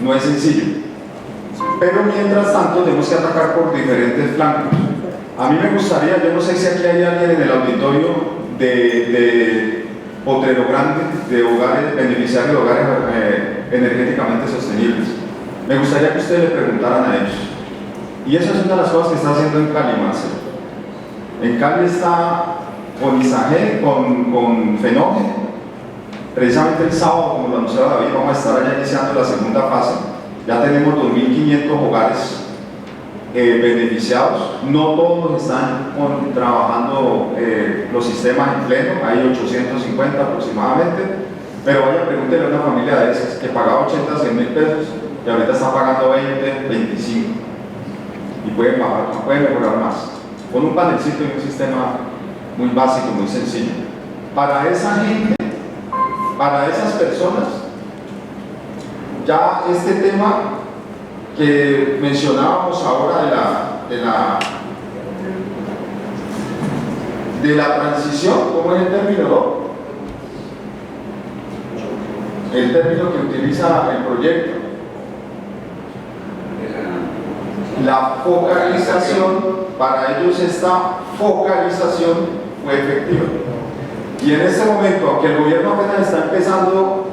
No es sencillo. Pero mientras tanto tenemos que atacar por diferentes flancos. A mí me gustaría, yo no sé si aquí hay alguien en el auditorio de Potrero Grande, de hogares, beneficiarios de hogares energéticamente sostenibles. Me gustaría que ustedes le preguntaran a ellos. Y esa es una de las cosas que está haciendo en Cali, Marcelo. En Cali está con ISAGE, con Fenógeno, Precisamente el sábado, como lo anunciaba David, vamos a estar allá iniciando la segunda fase. Ya tenemos 2.500 hogares beneficiados. No todos están trabajando los sistemas en pleno, hay 850 aproximadamente, pero vaya, pregúntele a una familia de esas que pagaba 80, 100 mil pesos y ahorita está pagando 20, 25 y pueden bajar, pueden mejorar más con un panelcito y un sistema muy básico, muy sencillo. Para esa gente, para esas personas, ya este tema que mencionábamos ahora de la transición, ¿cómo es el término? El término que utiliza el proyecto, la focalización. Para ellos esta focalización fue efectiva. Y en este momento, aunque el gobierno apenas está empezando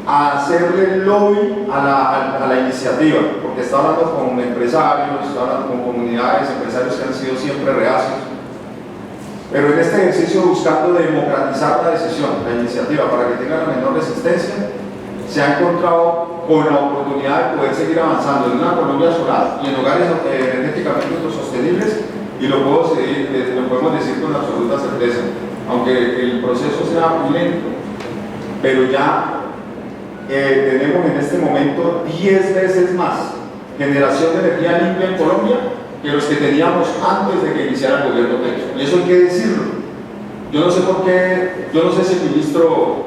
a hacerle lobby a la iniciativa, porque está hablando con empresarios, está hablando con comunidades, empresarios que han sido siempre reacios, pero en este ejercicio buscando democratizar la decisión, la iniciativa, para que tenga la menor resistencia, se ha encontrado con la oportunidad de poder seguir avanzando en una Colombia solar y en hogares energéticamente autosostenibles, y lo podemos decir con absoluta certeza, aunque el proceso sea muy lento, pero ya tenemos en este momento 10 veces más generación de energía limpia en Colombia que los que teníamos antes de que iniciara el gobierno Petro. Y eso hay que decirlo. Yo no sé por qué, yo no sé si el ministro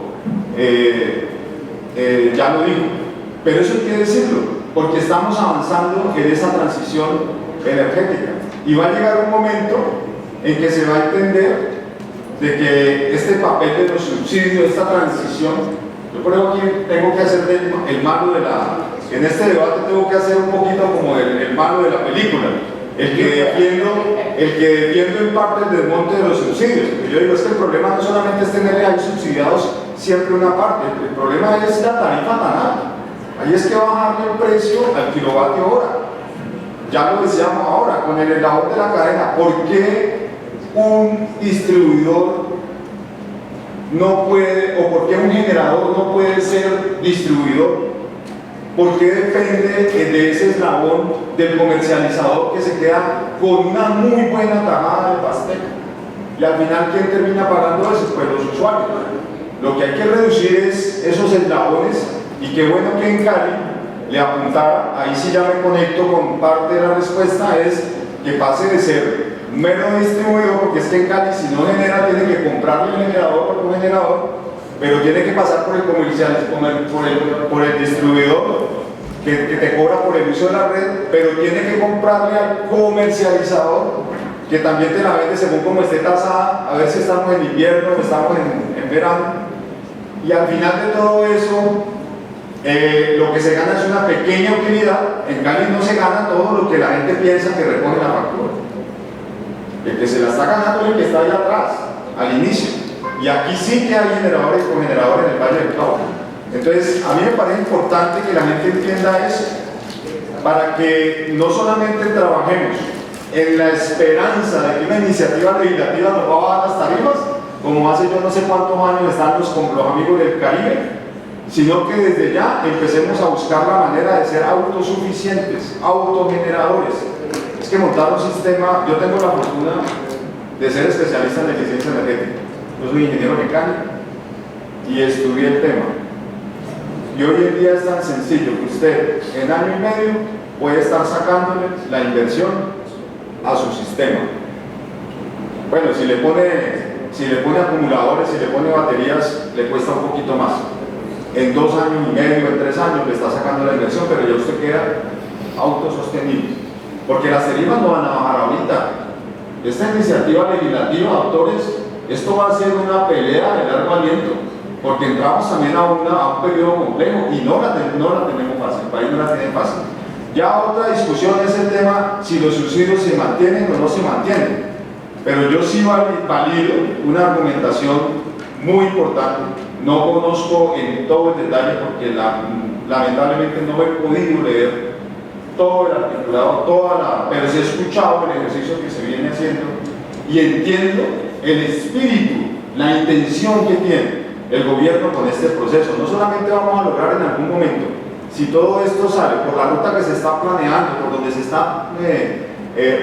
ya lo dijo, pero eso hay que decirlo, porque estamos avanzando en esa transición energética. Y va a llegar un momento en que se va a entender de que este papel de los subsidios, esta transición, yo por eso tengo que hacer el malo de en este debate tengo que hacer un poquito como el malo de la película, el que defiendo en parte el desmonte de los subsidios. Porque yo digo, es que el problema no solamente es tener ahí subsidiados siempre una parte, el problema es la tarifa tan alta. Ahí es que bajarle el precio al kilovatio hora. Ya lo decíamos ahora, con el eslabón de la cadena. ¿Por qué un distribuidor no puede, o por qué un generador no puede ser distribuidor? ¿Por qué depende de ese eslabón del comercializador que se queda con una muy buena tajada de pastel? Y al final, ¿quién termina pagando eso? Pues los usuarios. Lo que hay que reducir es esos eslabones, y qué bueno que en Cali le apuntara, ahí sí ya me conecto con parte de la respuesta, es que pase de ser mero distribuidor, porque es que en Cali si no genera tiene que comprarle el generador por cogenerador, pero tiene que pasar por el por el distribuidor que te cobra por el uso de la red, pero tiene que comprarle al comercializador que también te la vende según como esté tasada, a ver si estamos en invierno o estamos en verano. Y al final de todo eso, lo que se gana es una pequeña utilidad. En Cali no se gana todo lo que la gente piensa que recoge la factura. El que se la está ganando es el que está allá atrás, al inicio. Y aquí sí que hay generadores y cogeneradores en el Valle del Cauca. Entonces, a mí me parece importante que la gente entienda eso, para que no solamente trabajemos en la esperanza de que una iniciativa legislativa nos va a bajar las tarifas, como hace yo no sé cuántos años están los amigos del Caribe, sino que desde ya empecemos a buscar la manera de ser autosuficientes, autogeneradores. Es que montar un sistema, yo tengo la fortuna de ser especialista en eficiencia energética. Yo soy ingeniero mecánico y estudié el tema. Y hoy en día es tan sencillo que usted en año y medio puede estar sacándole la inversión a su sistema. Bueno, si le pone acumuladores, si le pone baterías, le cuesta un poquito más. En 2 años y medio, en 3 años le está sacando la inversión, pero ya usted queda autosostenible. Porque las tarifas no van a bajar ahorita. Esta iniciativa legislativa, doctores, esto va a ser una pelea de largo aliento, porque entramos también a un periodo complejo y no la tenemos fácil, el país no la tiene fácil. Ya otra discusión es el tema si los subsidios se mantienen o no se mantienen, pero yo sí valido una argumentación muy importante. No conozco en todo el detalle porque lamentablemente no he podido leer todo el articulado, pero sí he escuchado el ejercicio que se viene haciendo y entiendo el espíritu, la intención que tiene, el gobierno con este proceso. No solamente vamos a lograr en algún momento, si todo esto sale por la ruta que se está planeando, por donde se está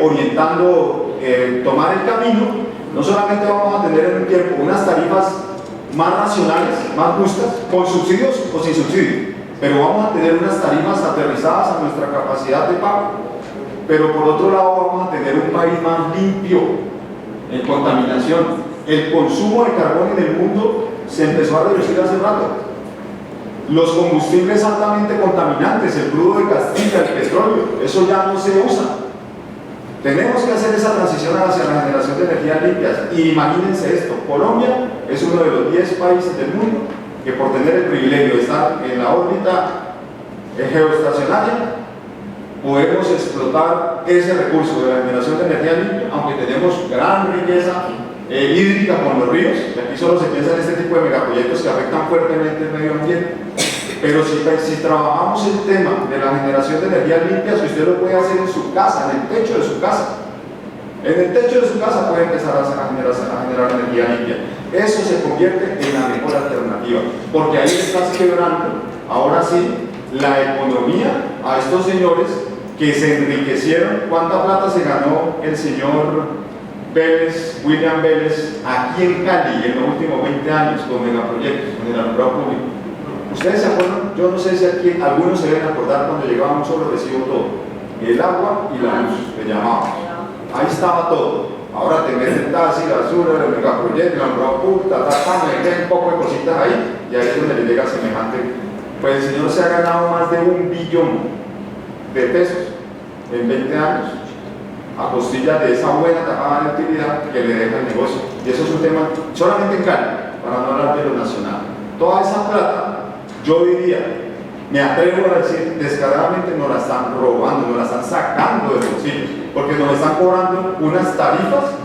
orientando tomar el camino, no solamente vamos a tener en un tiempo unas tarifas más racionales, más justas, con subsidios o sin subsidios, pero vamos a tener unas tarifas aterrizadas a nuestra capacidad de pago, pero por otro lado vamos a tener un país más limpio en contaminación. El consumo de carbón en el mundo se empezó a reducir hace rato. Los combustibles altamente contaminantes, el crudo de Castilla, el petróleo, eso ya no se usa. Tenemos que hacer esa transición hacia la generación de energías limpias. Y imagínense esto, Colombia es uno de los 10 países del mundo que por tener el privilegio de estar en la órbita geoestacionaria, podemos explotar ese recurso de la generación de energía limpia, aunque tenemos gran riqueza hídrica con los ríos, y aquí solo se piensa en este tipo de megaproyectos que afectan fuertemente el medio ambiente. Pero si trabajamos el tema de la generación de energías limpias, usted lo puede hacer en su casa, en el techo de su casa. En el techo de su casa puede empezar a generar energía limpia. Eso se convierte en la mejor alternativa, porque ahí estás quebrando, ahora sí, la economía a estos señores que se enriquecieron. ¿Cuánta plata se ganó el señor Vélez, William Vélez, aquí en Cali en los últimos 20 años con megaproyectos, con el alumbrado público? ¿Ustedes se acuerdan? Yo no sé si aquí algunos se deben acordar cuando llegaba un solo recibo todo. El agua y la luz, le llamábamos. Ahí estaba todo. Ahora te meten taxi, basura, el megaproyecto, el alumbrado público, meten un poco de cositas ahí y ahí es donde le llega semejante. Pues el señor se ha ganado más de 1 billón de pesos en 20 años a costillas de esa buena tajada de utilidad que le deja el negocio. Y eso es un tema solamente en Cali, para no hablar de lo nacional. Toda esa plata, yo diría, me atrevo a decir, descaradamente nos la están robando, nos la están sacando del bolsillo, porque nos están cobrando unas tarifas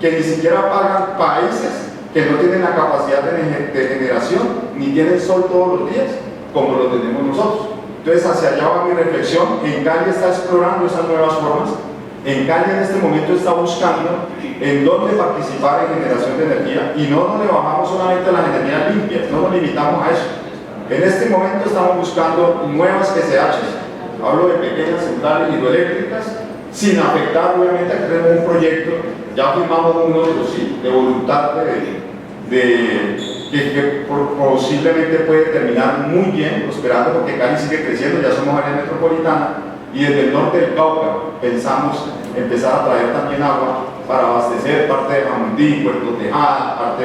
que ni siquiera pagan países que no tienen la capacidad de generación, ni tienen sol todos los días, como lo tenemos nosotros. Entonces, hacia allá va mi reflexión. En Cali está explorando esas nuevas formas. En Cali en este momento está buscando en dónde participar en generación de energía, y no nos le bajamos solamente a las energías limpias, no nos limitamos a eso. En este momento estamos buscando nuevas PCHs, hablo de pequeñas centrales hidroeléctricas, sin afectar obviamente a que tenemos un proyecto, ya firmamos uno de voluntad que posiblemente puede terminar muy bien, prosperando, porque Cali sigue creciendo, ya somos área metropolitana, y desde el norte del Cauca pensamos empezar a traer también agua para abastecer parte de Jamundí, Puerto Tejada, parte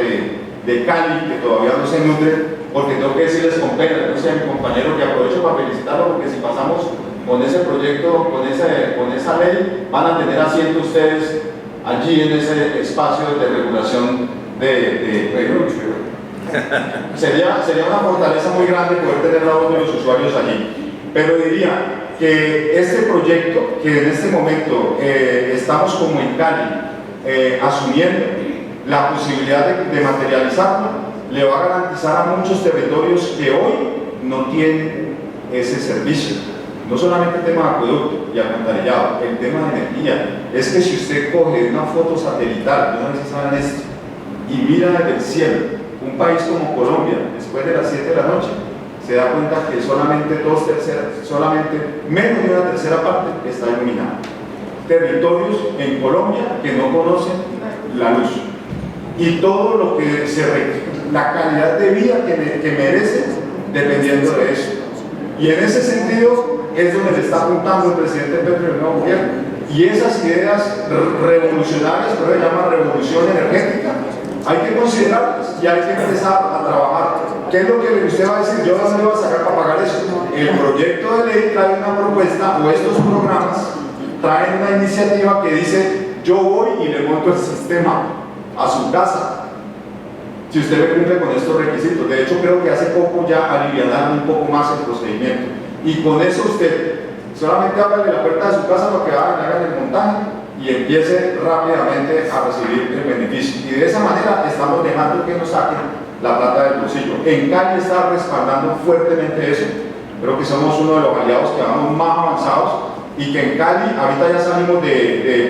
de Cali, que todavía no se nutre, porque tengo que decirles con pena, no sé, a mi compañero, que aprovecho para felicitarlo, porque si pasamos con ese proyecto, con esa ley, van a tener asiento ustedes allí en ese espacio de regulación sería una fortaleza muy grande poder tener la voz de los usuarios allí. Pero diría que este proyecto, que en este momento estamos como en Cali asumiendo la posibilidad de materializarlo, le va a garantizar a muchos territorios que hoy no tienen ese servicio. No solamente el tema de acueducto y alcantarillado, el tema de energía. Es que si usted coge una foto satelital, yo no sé si saben esto, y mira desde el cielo, un país como Colombia, después de las 7 de la noche, se da cuenta que solamente menos de una tercera parte está iluminada. Territorios en Colombia que no conocen la luz. Y todo lo que se requiere, la calidad de vida que merecen, dependiendo de eso. Y en ese sentido es donde le está apuntando el presidente Petro y el nuevo gobierno. Y esas ideas revolucionarias, pero se llama revolución energética, hay que considerarlas y hay que empezar a trabajar. ¿Qué es lo que usted va a decir? Yo no me voy a sacar para pagar eso. El proyecto de ley trae una propuesta, o estos programas traen una iniciativa que dice: yo voy y le monto el sistema a su casa, si usted le cumple con estos requisitos. De hecho, creo que hace poco ya alivianaron un poco más el procedimiento, y con eso usted solamente ábrale la puerta de su casa para que hagan el montaje y empiece rápidamente a recibir el beneficio. Y de esa manera estamos dejando que nos saquen la plata del bolsillo. En Cali está respaldando fuertemente eso. Creo que somos uno de los aliados que vamos más avanzados, y que en Cali, ahorita ya salimos de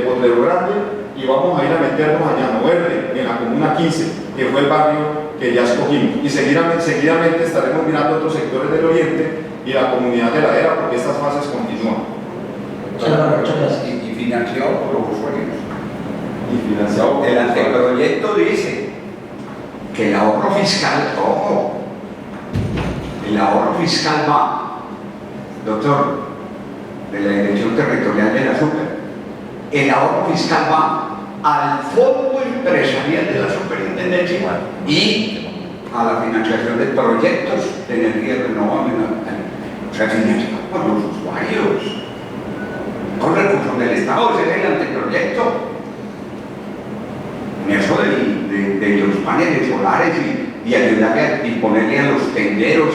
Potrero Grande y vamos a ir a meternos a Llano Verde, en la Comuna 15, que fue el barrio que ya escogimos. Y seguidamente estaremos mirando otros sectores del oriente y la comunidad de la era, porque estas fases continúan. Muchas gracias. Y financiado por los usuarios. Y financiado por El los usuarios. anteproyecto dice que el ahorro fiscal, ojo, el ahorro fiscal va, doctor, de la Dirección Territorial de la Super, el ahorro fiscal va al fondo empresarial de la superintendencia y a la financiación de proyectos de energía renovable, o sea, financiado por los usuarios, con recursos del Estado. Ese es el anteproyecto. En eso de los paneles solares y ayudarle y ponerle a los tenderos,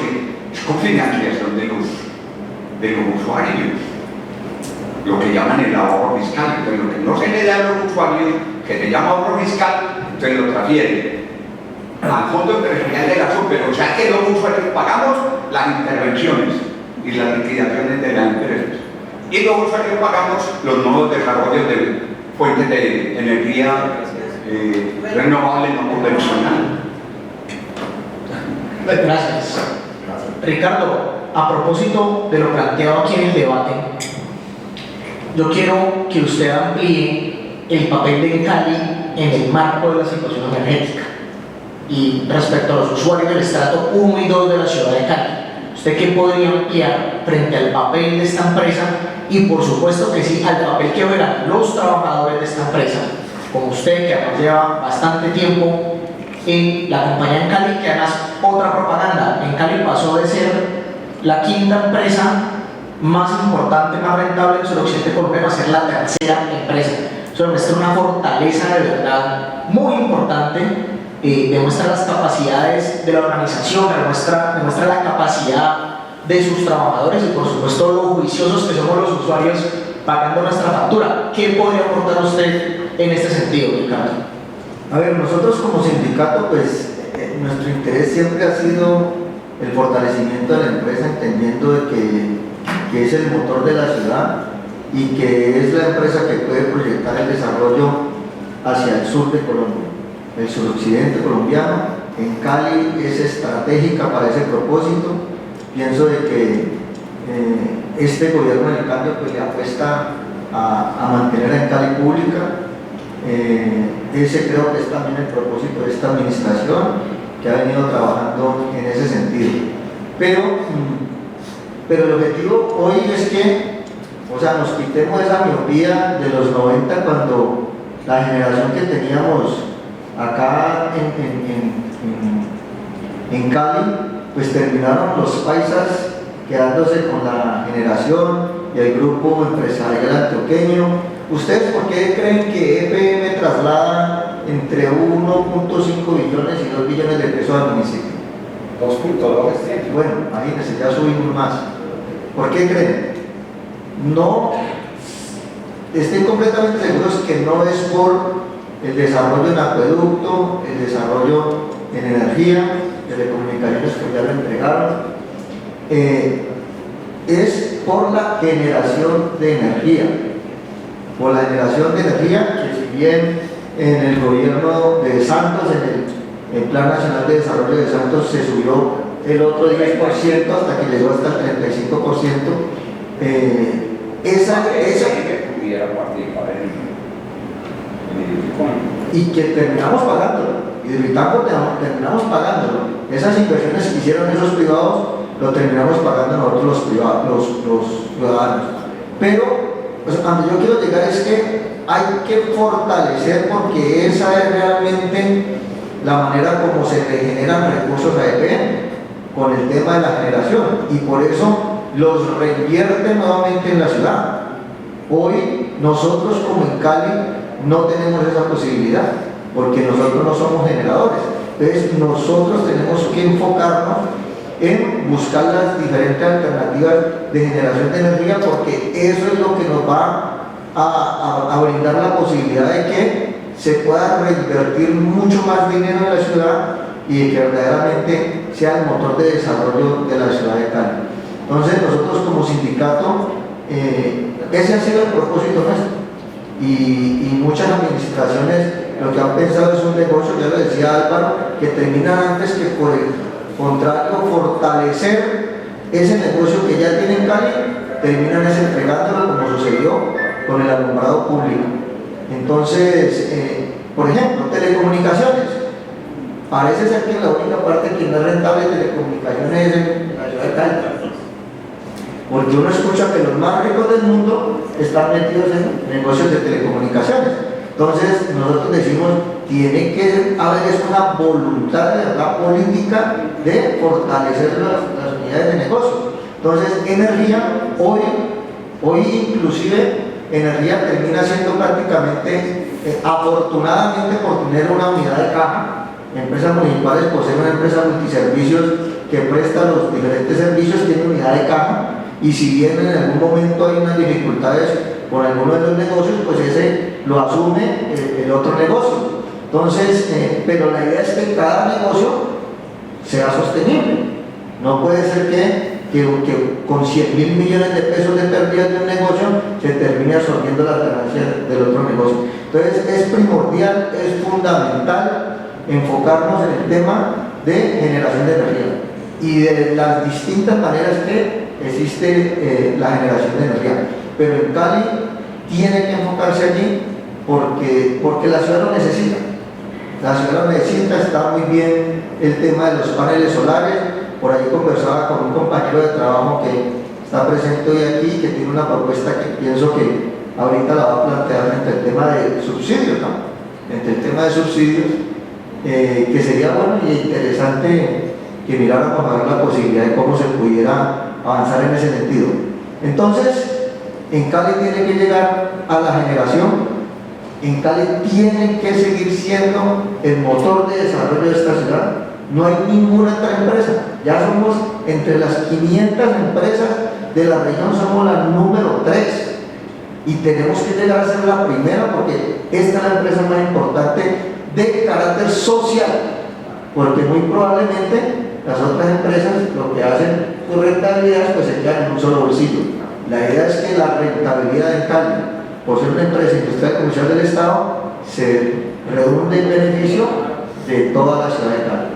es con financiación de los usuarios, lo que llaman el ahorro fiscal. Entonces, lo que no se le da a los usuarios, que se llama ahorro fiscal, se lo transfiere al fondo empresarial de la Super. O sea que los usuarios pagamos las intervenciones y las liquidaciones de las empresas, y los usuarios pagamos los nuevos desarrollos de fuentes de energía renovable no convencional. Gracias. Ricardo, a propósito de lo planteado aquí en el debate, yo quiero que usted amplíe el papel de Cali en el marco de la situación energética y respecto a los usuarios del estrato 1 y 2 de la ciudad de Cali. ¿Usted qué podría ampliar frente al papel de esta empresa y por supuesto que sí al papel que juegan los trabajadores de esta empresa, como usted que además lleva bastante tiempo en la compañía en Cali, que además otra propaganda, en Cali pasó de ser la quinta empresa más importante, más rentable en el suroccidente colombiano a ser la tercera empresa? Eso demuestra una fortaleza de verdad muy importante, demuestra las capacidades de la organización, demuestra la capacidad de sus trabajadores y por supuesto lo juiciosos que somos los usuarios pagando nuestra factura. ¿Qué podría aportar usted en este sentido, Ricardo? A ver, nosotros como sindicato, pues nuestro interés siempre ha sido el fortalecimiento de la empresa, entendiendo de que es el motor de la ciudad y que es la empresa que puede proyectar el desarrollo hacia el sur de Colombia, el suroccidente colombiano. En Cali es estratégica para ese propósito. Pienso de que este gobierno del cambio pues le apuesta a mantener en Cali pública. Ese creo que es también el propósito de esta administración, que ha venido trabajando en ese sentido. Pero el objetivo hoy es que, o sea, nos quitemos esa miopía de los 90, cuando la generación que teníamos acá en Cali, pues terminaron los paisas quedándose con la generación y el grupo empresarial antioqueño. ¿Ustedes por qué creen que EPM traslada entre 1.5 billones y 2 billones de pesos al municipio? 2.2. Bueno, imagínense, ya subimos más. ¿Por qué creen? No, estén completamente seguros que no es por el desarrollo en acueducto, el desarrollo en energía, telecomunicaciones que ya lo entregaron, es por la generación de energía. Por la generación de energía, que si bien en el gobierno de Santos, en el Plan Nacional de Desarrollo de Santos, se subió el otro 10% hasta que llegó hasta el 35%, y que terminamos pagándolo, y de Vitanco terminamos pagándolo. Esas inversiones que hicieron esos privados, lo terminamos pagando nosotros los ciudadanos. Pero pues, cuando yo quiero llegar es que hay que fortalecer, porque esa es realmente la manera como se le generan recursos a EPM, con el tema de la generación, y por eso los reinvierte nuevamente en la ciudad. Hoy nosotros como en Cali no tenemos esa posibilidad, porque nosotros no somos generadores. Entonces nosotros tenemos que enfocarnos en buscar las diferentes alternativas de generación de energía, porque eso es lo que nos va a brindar la posibilidad de que se pueda reinvertir mucho más dinero en la ciudad y de que verdaderamente sea el motor de desarrollo de la ciudad de Cali. Entonces nosotros como sindicato ese ha sido el propósito nuestro. Y muchas administraciones lo que han pensado es un negocio, ya lo decía Álvaro, que terminan antes que por el contrario fortalecer ese negocio que ya tienen en Cali, terminan entregándolo como sucedió con el alumbrado público. Entonces, por ejemplo, telecomunicaciones. Parece ser que la única parte que no es rentable de telecomunicaciones es en la ciudad de Cali. Porque uno escucha que los más ricos del mundo están metidos en negocios de telecomunicaciones. Entonces, nosotros decimos, tiene que haber una voluntad de verdad política de fortalecer las unidades de negocio. Entonces, energía, hoy inclusive, energía termina siendo prácticamente, afortunadamente por tener una unidad de caja, empresas municipales poseen una empresa multiservicios que presta los diferentes servicios, tiene unidad de caja, y si bien en algún momento hay unas dificultades por alguno de los negocios, pues ese lo asume el otro negocio. Entonces, pero la idea es que cada negocio sea sostenible. No puede ser que con 100.000 millones de pesos de pérdidas de un negocio se termine absorbiendo las ganancias del otro negocio. Entonces, es primordial, es fundamental enfocarnos en el tema de generación de energía y de las distintas maneras que existe la generación de energía. Pero en Cali tiene que enfocarse allí porque la ciudad lo necesita. La ciudad lo necesita, está muy bien el tema de los paneles solares. Por ahí conversaba con un compañero de trabajo que está presente hoy aquí, que tiene una propuesta que pienso que ahorita la va a plantear entre el tema de subsidios, ¿no? Entre el tema de subsidios, que sería bueno y interesante que miráramos a ver la posibilidad de cómo se pudiera avanzar en ese sentido. Entonces, en Cali tiene que llegar a la generación, en Cali tiene que seguir siendo el motor de desarrollo de esta ciudad. No hay ninguna otra empresa, ya somos entre las 500 empresas de la región, somos la número 3 y tenemos que llegar a ser la primera porque esta es la empresa más importante de carácter social, porque muy probablemente las otras empresas lo que hacen su rentabilidad pues se quedan en un solo bolsillo. La idea es que la rentabilidad de Cali, por ser una empresa industrial comercial del Estado, se redunde en beneficio de toda la ciudad de Cali.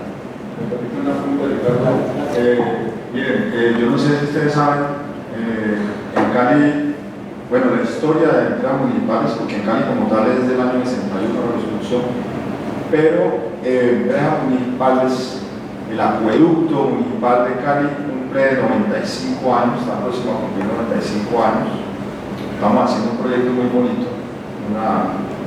Una pregunta, Ricardo. Miren, yo no sé si ustedes saben, en Cali, bueno, la historia de empresas municipales, porque en Cali como tal es del año 61 la resolución, pero empresas municipales, el acueducto municipal de Cali cumple 95 años, está próximo a cumplir 95 años. Estamos haciendo un proyecto muy bonito,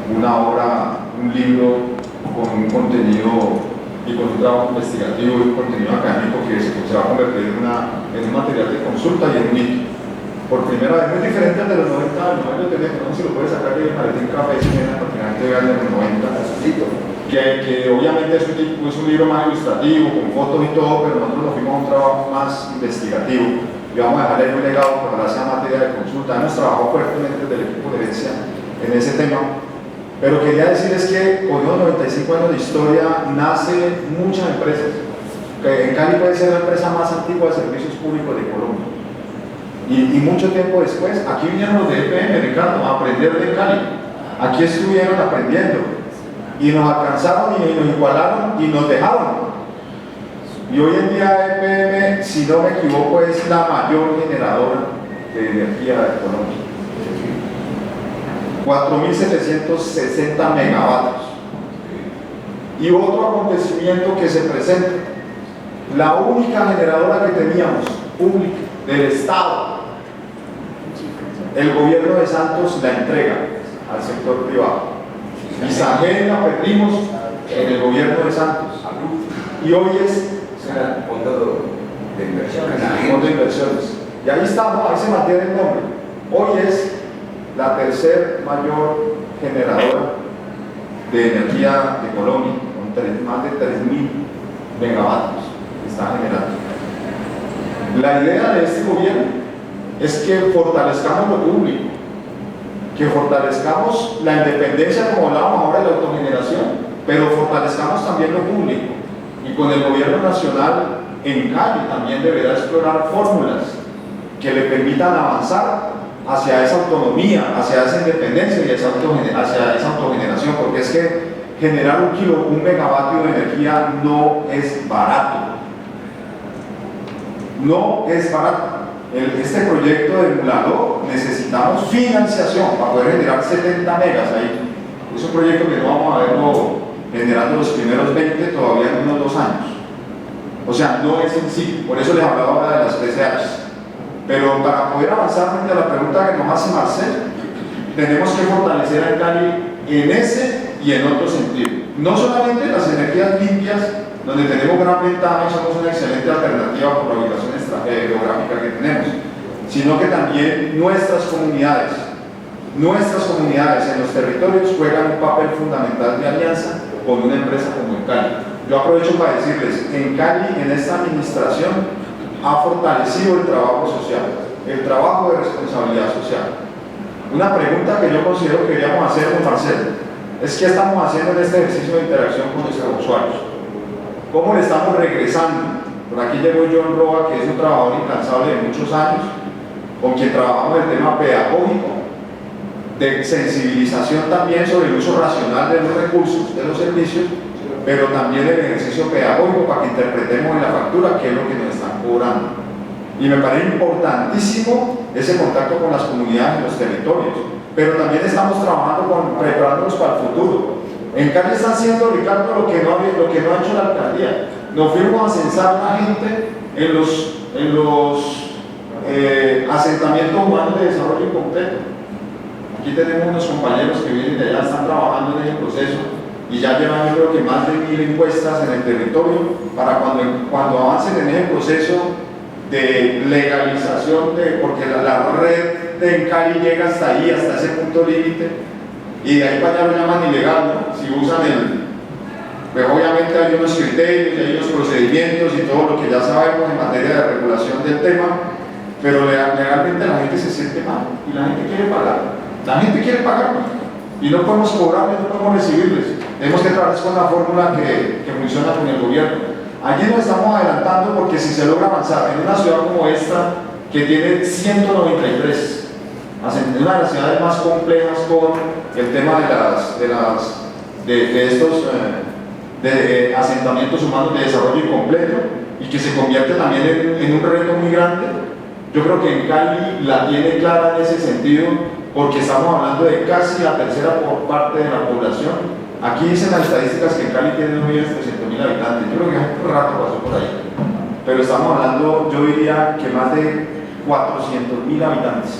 una obra, un libro con un contenido y con un trabajo investigativo y un contenido académico que se va a convertir en un material de consulta y en un hito. Por primera vez, muy diferente al de los 90 años, no sé si lo puedes sacar de Maletín Café, si viene a continuar de los 90, que obviamente es un libro más ilustrativo, con fotos y todo, pero nosotros nos fuimos a un trabajo más investigativo y vamos a dejarle un legado que ojalá sea materia de consulta. Hemos trabajado fuertemente desde el equipo de herencia en ese tema. Pero quería decirles que con los 95 años de historia nace muchas empresas. En Cali puede ser la empresa más antigua de servicios públicos de Colombia. Y mucho tiempo después, aquí vinieron los de EPM, Ricardo, a aprender de Cali. Aquí estuvieron aprendiendo. Y nos alcanzaron y nos igualaron y nos dejaron. Y hoy en día EPM, si no me equivoco, es la mayor generadora de energía de Colombia. 4.760 megavatios. Y otro acontecimiento que se presenta, la única generadora que teníamos pública del Estado, el gobierno de Santos la entrega al sector privado. Y Sagén la perdimos en el gobierno de Santos. Y hoy es fondo de inversiones. fondo de inversiones. Y ahí estamos, ahí se mantiene el nombre. Hoy es la tercer mayor generadora de energía de Colombia, con más de 3.000 megavatios que está generando. La idea de este gobierno es que fortalezcamos lo público, que fortalezcamos la independencia, como hablábamos ahora de la autogeneración, pero fortalezcamos también lo público. Y con el gobierno nacional en Cali también deberá explorar fórmulas que le permitan avanzar hacia esa autonomía, hacia esa independencia y hacia esa autogeneración, porque es que generar un megavatio de energía no es barato. No es barato. Este proyecto de emulador necesitamos financiación para poder generar 70 megas ahí. Es un proyecto que no vamos a verlo generando los primeros 20 todavía en unos 2 años. O sea, no es sencillo. Por eso les hablaba ahora de las PCHs. Pero para poder avanzar frente a la pregunta que nos hace Marcel, tenemos que fortalecer a Cali en ese y en otro sentido. No solamente las energías limpias, donde tenemos gran ventaja y somos una excelente alternativa por la ubicación geográfica que tenemos, sino que también nuestras comunidades en los territorios juegan un papel fundamental de alianza con una empresa como en Cali. Yo aprovecho para decirles, en Cali, en esta administración, ha fortalecido el trabajo social, el trabajo de responsabilidad social. Una pregunta que yo considero que deberíamos hacer con Marcelo es qué estamos haciendo en este ejercicio de interacción con nuestros usuarios. ¿Cómo le estamos regresando? Por aquí llegó John Roa, que es un trabajador incansable de muchos años, con quien trabajamos el tema pedagógico, de sensibilización también sobre el uso racional de los recursos, de los servicios, pero también el ejercicio pedagógico para que interpretemos en la factura qué es lo que nos están cobrando. Y me parece importantísimo ese contacto con las comunidades en los territorios, pero también estamos trabajando preparándonos para el futuro. En Cali está haciendo, Ricardo, lo que no ha hecho la alcaldía. Nos fuimos a censar a la gente en los asentamientos humanos de desarrollo incompleto. Aquí tenemos unos compañeros que vienen de allá, están trabajando en ese proceso y ya llevan, yo creo que más de 1000 encuestas en el territorio para cuando avancen en ese proceso de legalización, porque la red de Cali llega hasta ahí, hasta ese punto límite, y de ahí para allá lo llaman ilegal, ¿no? Si usan pues obviamente hay unos criterios, hay unos procedimientos y todo lo que ya sabemos en materia de regulación del tema, pero legalmente la gente se siente mal y la gente quiere pagar. La gente quiere pagar y no podemos cobrarles, no podemos recibirles. Tenemos que trabajar con la fórmula que funciona con el gobierno. Allí nos estamos adelantando porque si se logra avanzar en una ciudad como esta, que tiene 193, una de las ciudades más complejas con el tema de estos asentamientos humanos de desarrollo incompleto y que se convierte también en un reto muy grande, yo creo que en Cali la tiene clara en ese sentido, porque estamos hablando de casi la tercera parte de la población. Aquí dicen las estadísticas que en Cali tiene 1.300.000 habitantes, yo creo que hace un rato pasó por ahí, pero estamos hablando, yo diría que más de 400.000 habitantes,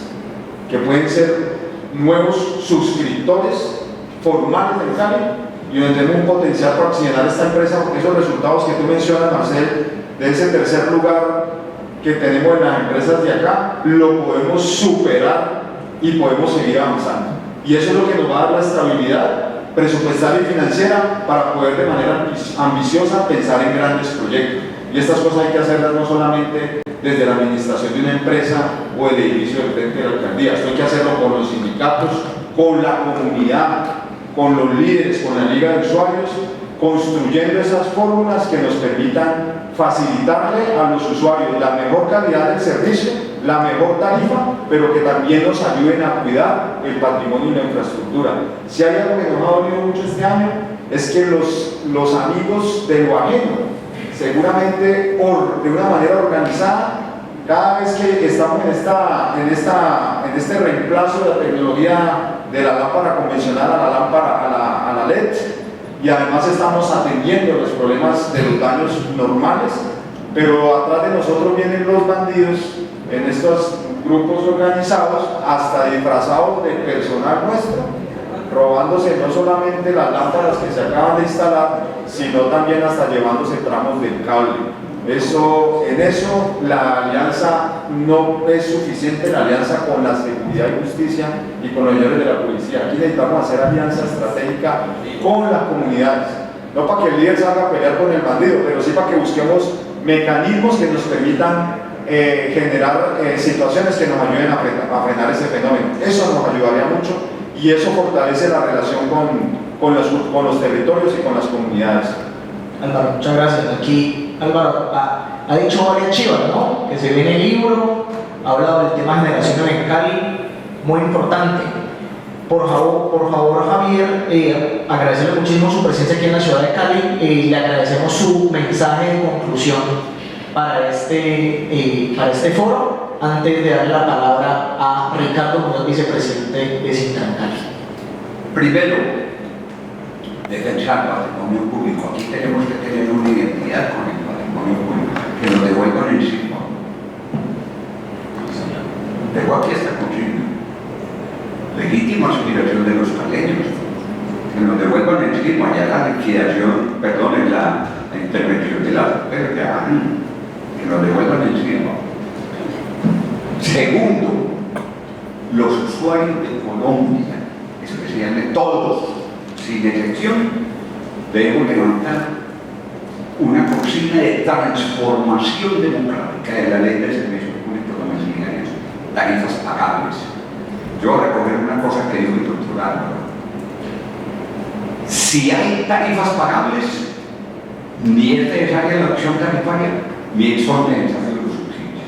que pueden ser nuevos suscriptores formales en Cali y donde tenemos un potencial para accionar esta empresa, porque esos resultados que tú mencionas, Marcel, de ese tercer lugar que tenemos en las empresas de acá, lo podemos superar y podemos seguir avanzando. Y eso es lo que nos va a dar la estabilidad presupuestaria y financiera para poder de manera ambiciosa pensar en grandes proyectos. Y estas cosas hay que hacerlas no solamente desde la administración de una empresa o el edificio del frente de la alcaldía, esto hay que hacerlo con los sindicatos, con la comunidad, con los líderes, con la liga de usuarios, construyendo esas fórmulas que nos permitan facilitarle a los usuarios la mejor calidad del servicio, la mejor tarifa, pero que también nos ayuden a cuidar el patrimonio y la infraestructura. Si hay algo que nos ha dolido mucho este año, es que los amigos de lo ajeno, seguramente de una manera organizada, cada vez que estamos en este reemplazo de la tecnología de la lámpara convencional a la lámpara a la LED, y además estamos atendiendo los problemas de los daños normales, pero atrás de nosotros vienen los bandidos en estos grupos organizados, hasta disfrazados de personal nuestro, robándose no solamente las lámparas que se acaban de instalar, sino también hasta llevándose tramos del cable. En eso la alianza no es suficiente, la alianza con la seguridad y justicia y con los señores de la policía. Aquí necesitamos hacer alianza estratégica con las comunidades, no para que el líder salga a pelear con el bandido, pero sí para que busquemos mecanismos que nos permitan generar situaciones que nos ayuden a frenar ese fenómeno. Eso nos ayudaría mucho y eso fortalece la relación con los territorios y con las comunidades. Álvaro, muchas gracias. Aquí Álvaro ha dicho varias chivas, ¿no? Que se viene el libro, ha hablado del tema generación en Cali, muy importante. Por favor Javier, agradecerle muchísimo su presencia aquí en la ciudad de Cali y le agradecemos su mensaje de conclusión para este foro, antes de darle la palabra a Ricardo Muñoz, vicepresidente de Sintran Cali. Primero, defensa del patrimonio público. Aquí tenemos que tener una identidad con el patrimonio público, que nos devuelvan el sismo. Tengo aquí esta consigna. Legítima aspiración de los caleños, que nos devuelvan el sismo, allá la liquidación, perdón, en la intervención de la pérdida, que nos devuelvan el sismo. Segundo, los usuarios de Colombia, especialmente todos, sin excepción, debemos levantar una consigna de transformación democrática de la ley de servicios públicos domiciliarios, tarifas pagables. Yo voy a recoger una cosa que dijo el doctor Álvaro. Si hay tarifas pagables, ni es necesaria la opción tarifaria, ni son necesarios los subsidios.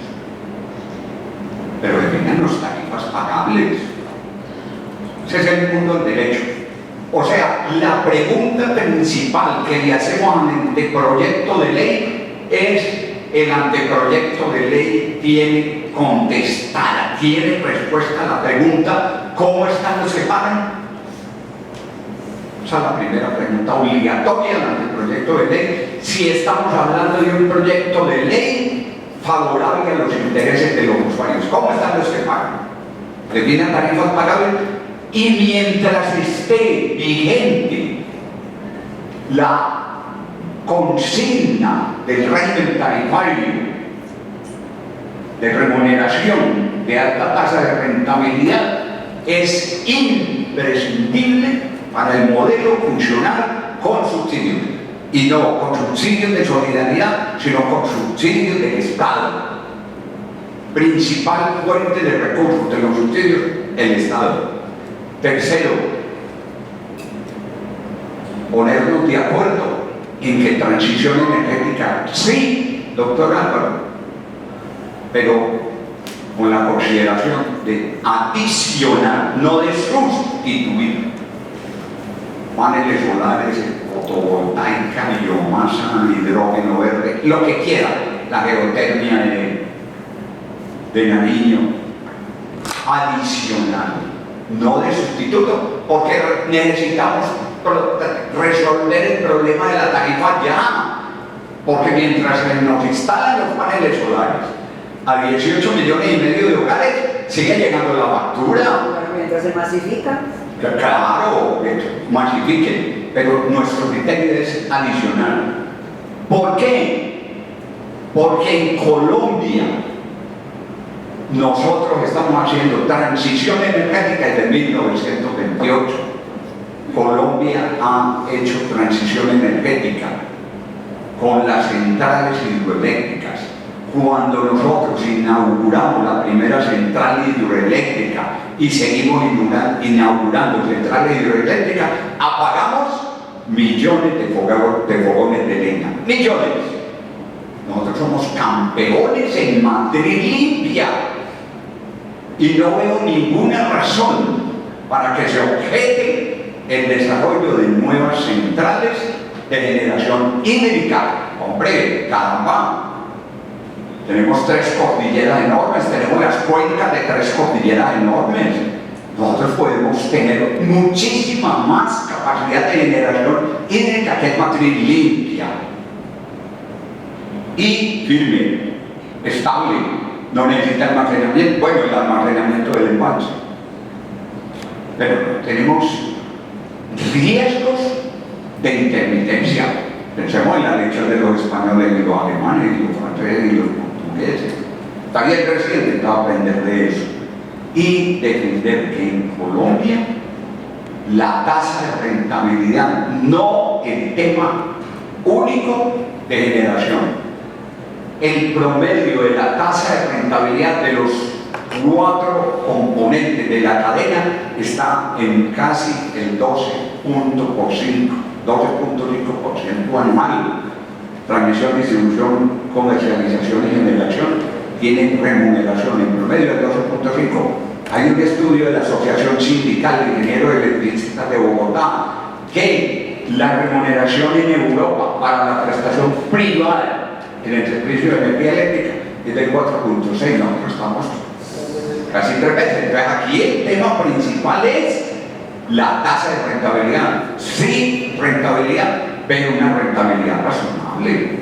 Pero definan las tarifas pagables. Ese es el mundo del derecho. O sea, la pregunta principal que le hacemos al anteproyecto de ley es: el anteproyecto de ley tiene contestada, tiene respuesta a la pregunta ¿cómo están los que pagan? Esa es la primera pregunta obligatoria del anteproyecto de ley, si estamos hablando de un proyecto de ley favorable a los intereses de los usuarios. ¿Cómo están los que pagan? Definen tarifas pagables, y mientras esté vigente la consigna del régimen tarifario de remuneración de alta tasa de rentabilidad, es imprescindible para el modelo funcionar con subsidios, y no con subsidios de solidaridad, sino con subsidios del Estado. Principal fuente de recursos de los subsidios, el Estado. Tercero, ponernos de acuerdo en que transición energética, sí, doctor Álvaro, pero con la consideración de adicionar, no de sustituir, paneles solares, fotovoltaica, biomasa, hidrógeno verde, lo que quiera, la geotermia de Nariño, adicional, no de sustituto, porque necesitamos resolver el problema de la tarifa ya, porque mientras nos instalan los paneles solares a 18,5 millones de hogares, sigue llegando la factura. Mientras se masifica. Claro, masifiquen, pero nuestro criterio es adicional. ¿Por qué? Porque en Colombia nosotros estamos haciendo transición energética desde 1928. Colombia ha hecho transición energética con las centrales hidroeléctricas. Cuando nosotros inauguramos la primera central hidroeléctrica y seguimos inaugurando centrales hidroeléctricas, apagamos millones de fogones de leña. Millones. Nosotros somos campeones en materia limpia. Y no veo ninguna razón para que se objete el desarrollo de nuevas centrales de generación hídrica. Hombre, caramba, tenemos 3 cordilleras enormes, tenemos las cuencas de 3 cordilleras enormes. Nosotros podemos tener muchísima más capacidad de generación hídrica, que es matriz limpia y firme, estable. No necesita almacenamiento, bueno, el almacenamiento del embalse. Pero tenemos riesgos de intermitencia. Pensemos en la lección de los españoles y los alemanes y los franceses y los portugueses. Está bien reciente aprender de eso. Y defender que en Colombia la tasa de rentabilidad, no el tema único de generación. El promedio de la tasa de rentabilidad de los 4 componentes de la cadena está en casi el 12.5% anual. Transmisión, distribución, comercialización y generación tienen remuneración en promedio del 12.5%. Hay un estudio de la Asociación Sindical de Ingenieros Electricistas de Bogotá que la remuneración en Europa para la prestación privada en el servicio de energía eléctrica es del 4.6, nosotros estamos casi 3 veces. Entonces aquí el tema principal es la tasa de rentabilidad. Sí, rentabilidad, pero una rentabilidad razonable.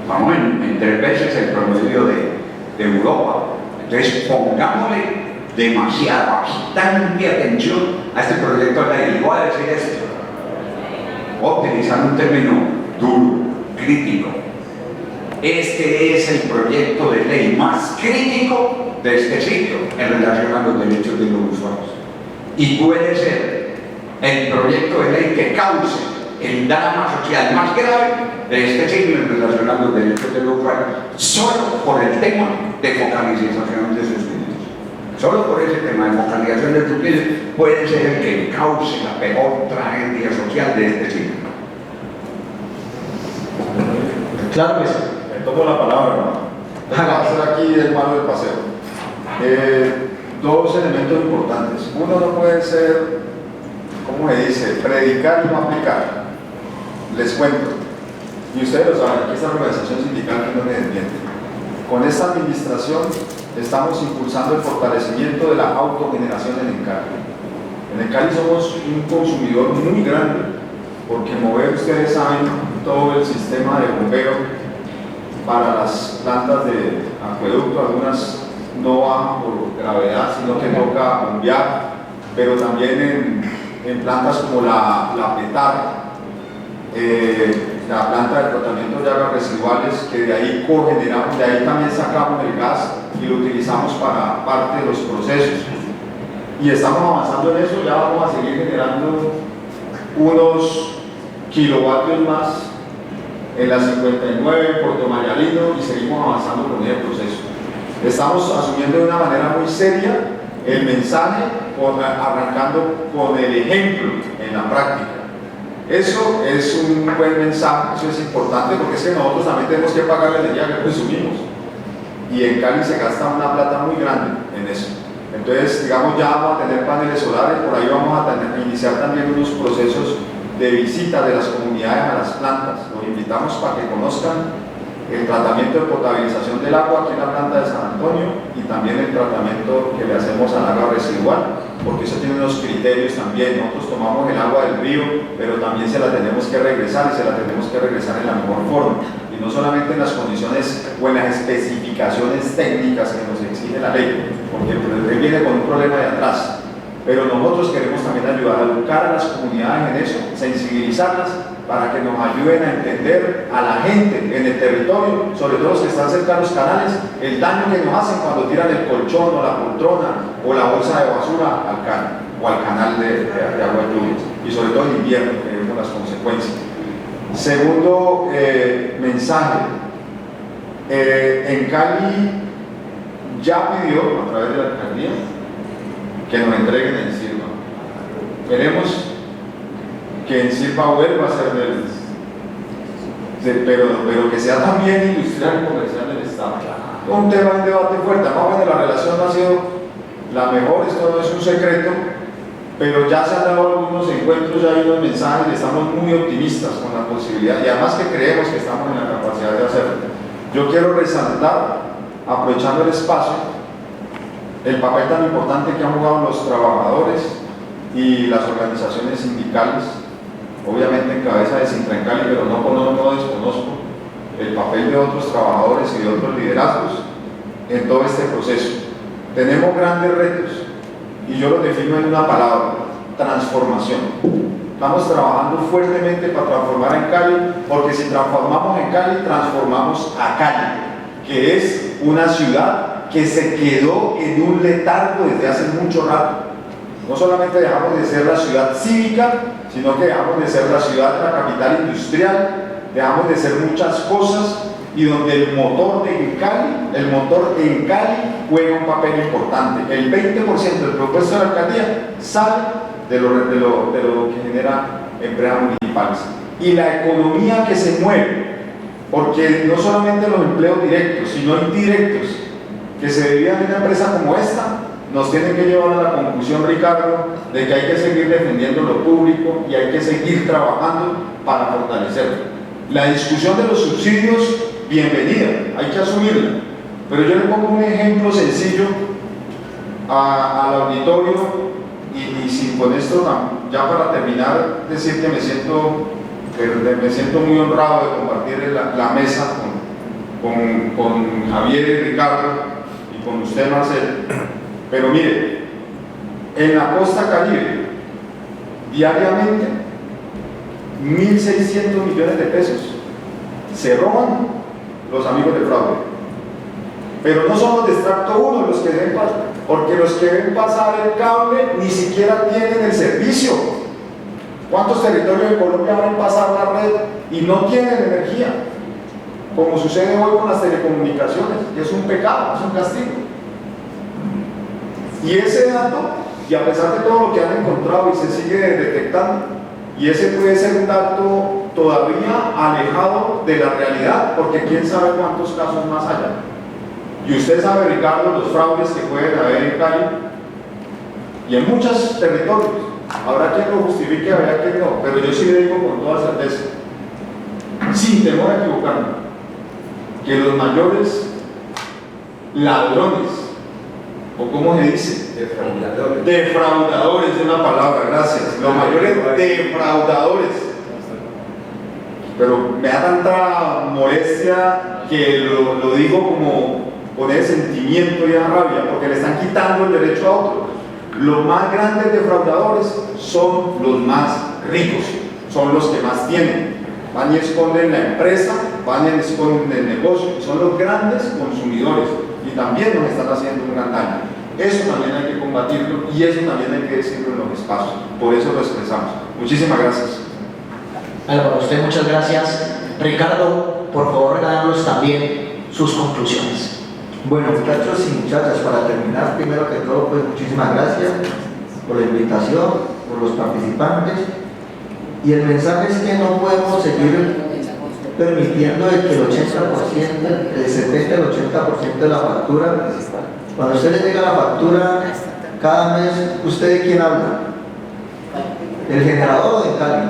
Estamos en 3 veces el promedio de Europa. Entonces pongámosle bastante atención a este proyecto de ley. Y voy a decir esto, voy a utilizar un término duro, crítico. Este es el proyecto de ley más crítico de este sitio en relación a los derechos de los usuarios. Y puede ser el proyecto de ley que cause el drama social más grave de este siglo en relación a los derechos de los usuarios, solo por el tema de focalización de sus bienes. Solo por ese tema de focalización de sus bienes puede ser el que cause la peor tragedia social de este siglo. Claro que sí. Me tomo la palabra, ¿no? Va a ser aquí el malo del paseo. 2 elementos importantes. Uno no puede ser, ¿cómo se dice?, predicar y no aplicar. Les cuento, y ustedes lo saben, aquí está la organización sindical que no me desmiente. Con esta administración estamos impulsando el fortalecimiento de la autogeneración en el Cali. En el Cali somos un consumidor muy grande, porque mover, ustedes saben, todo el sistema de bombeo para las plantas de acueducto, algunas no bajan por gravedad, sino que toca bombear, pero también en plantas como la PETAR, la planta de tratamiento de aguas residuales, que de ahí cogeneramos, de ahí también sacamos el gas y lo utilizamos para parte de los procesos. Y estamos avanzando en eso, ya vamos a seguir generando unos kilovatios más en la 59, en Puerto Mayalino, y seguimos avanzando con ese proceso. Estamos asumiendo de una manera muy seria el mensaje, arrancando con el ejemplo en la práctica. Eso es un buen mensaje, eso es importante, porque es que nosotros también tenemos que pagar la energía que consumimos. Y en Cali se gasta una plata muy grande en eso. Entonces, digamos, ya vamos a tener paneles solares, por ahí vamos a iniciar también unos procesos de visita de las comunidades a las plantas. Los invitamos para que conozcan el tratamiento de potabilización del agua aquí en la planta de San Antonio y también el tratamiento que le hacemos al agua residual, porque eso tiene unos criterios también. Nosotros tomamos el agua del río, pero también se la tenemos que regresar, y se la tenemos que regresar en la mejor forma, y no solamente en las condiciones o en las especificaciones técnicas que nos exige la ley, porque él viene con un problema de atrás. Pero nosotros queremos también ayudar a educar a las comunidades en eso, sensibilizarlas para que nos ayuden a entender a la gente en el territorio, sobre todo los que están cerca de los canales, el daño que nos hacen cuando tiran el colchón o la poltrona o la bolsa de basura al canal o al canal de agua de lluvias, y sobre todo en invierno, que vemos las consecuencias. Segundo mensaje, en Cali ya pidió a través de la alcaldía que nos entreguen el CIRBA. Queremos que en CIRBA vuelva a ser pero que sea también industrial y comercial del Estado. Un tema de debate fuerte. Más o menos la relación no ha sido la mejor, esto no es un secreto, pero ya se han dado algunos encuentros, ya hay unos mensajes y estamos muy optimistas con la posibilidad, y además que creemos que estamos en la capacidad de hacerlo. Yo quiero resaltar, aprovechando el espacio, el papel tan importante que han jugado los trabajadores y las organizaciones sindicales, obviamente en cabeza de Sintrancali, pero no desconozco el papel de otros trabajadores y de otros liderazgos en todo este proceso. Tenemos grandes retos y yo los defino en una palabra: transformación. Estamos trabajando fuertemente para transformar en Cali, porque si transformamos en Cali, transformamos a Cali, que es una ciudad que se quedó en un letargo desde hace mucho rato. No solamente dejamos de ser la ciudad cívica, sino que dejamos de ser la ciudad de la capital industrial, dejamos de ser muchas cosas, y donde el motor en Cali juega un papel importante. El 20% del presupuesto de la alcaldía sale de lo que genera empresas municipales. Y la economía que se mueve, porque no solamente los empleos directos, sino indirectos, que se derivan de una empresa como esta, nos tienen que llevar a la conclusión, Ricardo, de que hay que seguir defendiendo lo público y hay que seguir trabajando para fortalecerlo. La discusión de los subsidios, bienvenida, hay que asumirla, pero yo le pongo un ejemplo sencillo al auditorio y si con esto, ya para terminar, decir que me siento muy honrado de compartir la mesa con Javier y Ricardo y con usted, Marcel. Pero mire, en la costa Caribe, diariamente, 1.600 millones de pesos se roban los amigos del fraude. Pero no son los de extracto 1 los que ven pasar, porque los que ven pasar el cable ni siquiera tienen el servicio. ¿Cuántos territorios de Colombia ven pasar la red y no tienen energía? Como sucede hoy con las telecomunicaciones, que es un pecado, es un castigo. Y ese dato, y a pesar de todo lo que han encontrado y se sigue detectando, y ese puede ser un dato todavía alejado de la realidad, porque quién sabe cuántos casos más allá. Y usted sabe, Ricardo, los fraudes que pueden haber en Cali y en muchos territorios. Habrá quien lo justifique, habrá quien no, pero yo sí le digo con toda certeza, sin temor a equivocarme, que los mayores ladrones, o como se dice, defraudadores de una palabra, gracias, los mayores defraudadores, pero me da tanta molestia que lo digo como con ese sentimiento y esa rabia, porque le están quitando el derecho a otro. Los más grandes defraudadores son los más ricos, son los que más tienen. Van y esconden la empresa, van y esconden el negocio, son los grandes consumidores y también nos están haciendo un gran daño. Eso también hay que combatirlo y eso también hay que decirlo en los espacios. Por eso lo expresamos. Muchísimas gracias. Álvaro, a usted muchas gracias. Ricardo, por favor, regálanos también sus conclusiones. Bueno, muchachos y muchachas, para terminar, primero que todo, pues muchísimas gracias por la invitación, por los participantes. Y el mensaje es que no podemos seguir permitiendo de que el 80%, el 70, el 80% de la factura, cuando a usted le llega la factura, cada mes, ¿usted de quién habla? ¿Del generador o de Cali?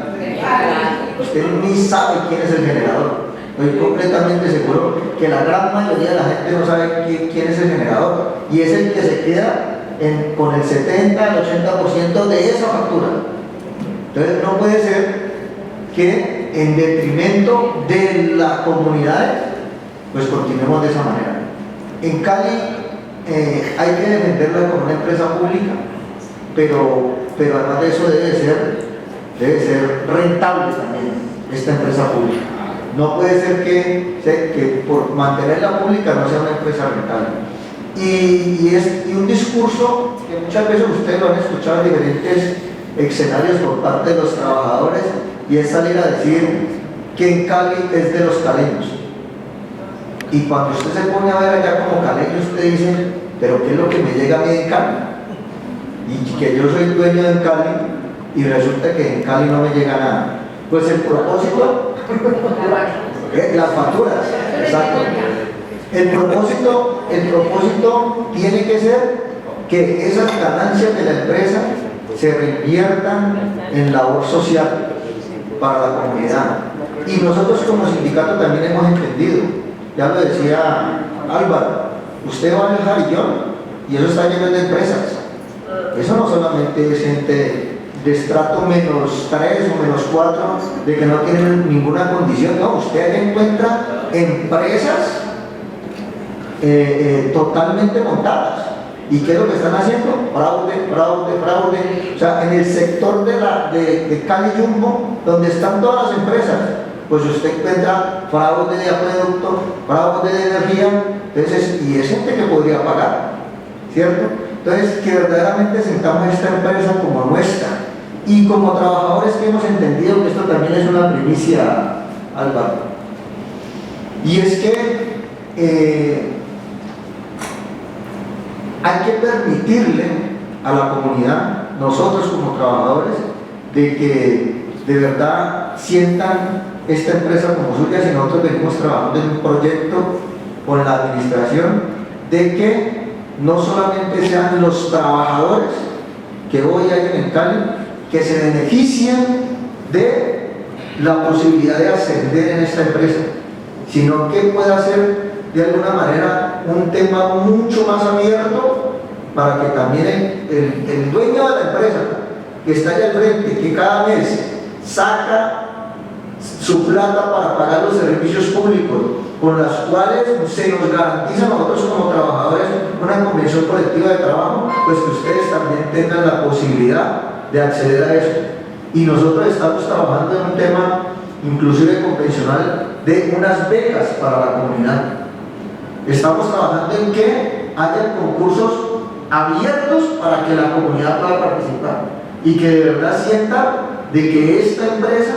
Usted ni sabe quién es el generador. Estoy completamente seguro que la gran mayoría de la gente no sabe quién es el generador y es el que se queda con el 70, el 80% de esa factura. Entonces no puede ser que en detrimento de la comunidad pues continuemos de esa manera. En Cali hay que defenderla como una empresa pública, pero además de eso debe ser rentable también esta empresa pública. No puede ser que por mantenerla pública no sea una empresa rentable. Y un discurso que muchas veces ustedes lo han escuchado en diferentes escenarios por parte de los trabajadores, y es salir a decir que en Cali es de los caleños. Y cuando usted se pone a ver allá como caleño, usted dice, pero ¿qué es lo que me llega a mí en Cali? Y que yo soy dueño de Cali y resulta que en Cali no me llega nada. Pues el propósito, las facturas, exacto. El propósito tiene que ser que esas ganancias de la empresa se reinviertan en labor social para la comunidad. Y nosotros como sindicato también hemos entendido, ya lo decía Álvaro, usted va al Jarillón y eso está lleno de empresas. Eso no solamente es gente de estrato -3 o -4, de que no tienen ninguna condición, no, usted encuentra empresas totalmente montadas. ¿Y qué es lo que están haciendo? Fraude. O sea, en el sector de Cali Jumbo, donde están todas las empresas, pues usted encuentra fraude de acueducto, fraude de energía, entonces, y es gente que podría pagar, ¿cierto? Entonces, que verdaderamente sentamos esta empresa como nuestra y como trabajadores que hemos entendido que esto también es una primicia, Álvaro. Y es que hay que permitirle a la comunidad, nosotros como trabajadores, de que de verdad sientan esta empresa como suya. Si nosotros venimos trabajando en un proyecto con la administración, de que no solamente sean los trabajadores que hoy hay en Cali que se beneficien de la posibilidad de ascender en esta empresa, sino que pueda ser de alguna manera un tema mucho más abierto para que también el dueño de la empresa que está allá al frente, que cada mes saca su plata para pagar los servicios públicos con las cuales se nos garantiza a nosotros como trabajadores una convención colectiva de trabajo, pues que ustedes también tengan la posibilidad de acceder a eso. Y nosotros estamos trabajando en un tema inclusive convencional de unas becas para la comunidad. Estamos trabajando en que haya concursos abiertos para que la comunidad pueda participar y que de verdad sienta de que esta empresa,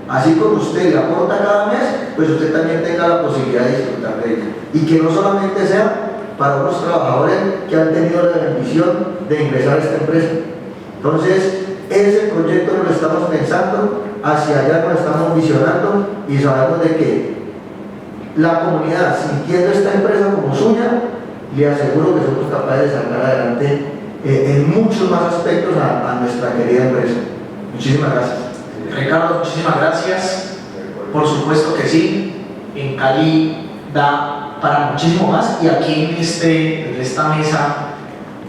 así como usted le aporta cada mes, pues usted también tenga la posibilidad de disfrutar de ella. Y que no solamente sea para unos trabajadores que han tenido la bendición de ingresar a esta empresa. Entonces, ese proyecto lo estamos pensando, hacia allá lo estamos visionando y sabemos de que la comunidad, sintiendo esta empresa como suya, le aseguro que somos capaces de sacar adelante en muchos más aspectos a nuestra querida empresa. Muchísimas gracias. Ricardo, muchísimas gracias. Por supuesto que sí, en Cali da para muchísimo más y aquí desde esta mesa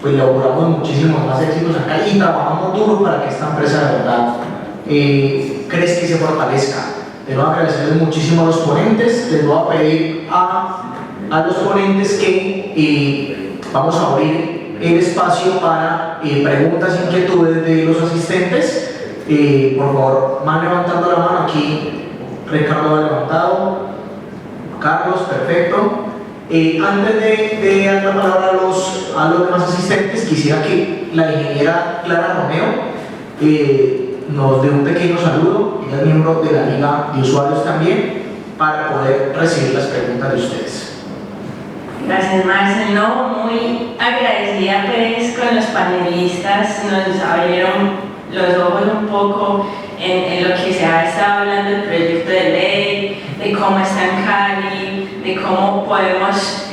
pues logramos muchísimos más éxitos en Cali y trabajamos duro para que esta empresa de verdad crezca y se fortalezca. Les voy a agradecerles muchísimo a los ponentes, les voy a pedir a los ponentes que vamos a abrir el espacio para preguntas e inquietudes de los asistentes. Por favor, van levantando la mano. Aquí Ricardo ha levantado, Carlos, perfecto. Antes de dar la palabra a los demás asistentes, quisiera que la ingeniera Clara Romero nos dé un pequeño saludo. Ella es miembro de la Liga de Usuarios también, para poder recibir las preguntas de ustedes. Gracias, Marcel. No, muy agradecida pues con los panelistas, nos abrieron los ojos un poco en lo que se ha estado hablando del proyecto de ley, de cómo está en Cali, de cómo podemos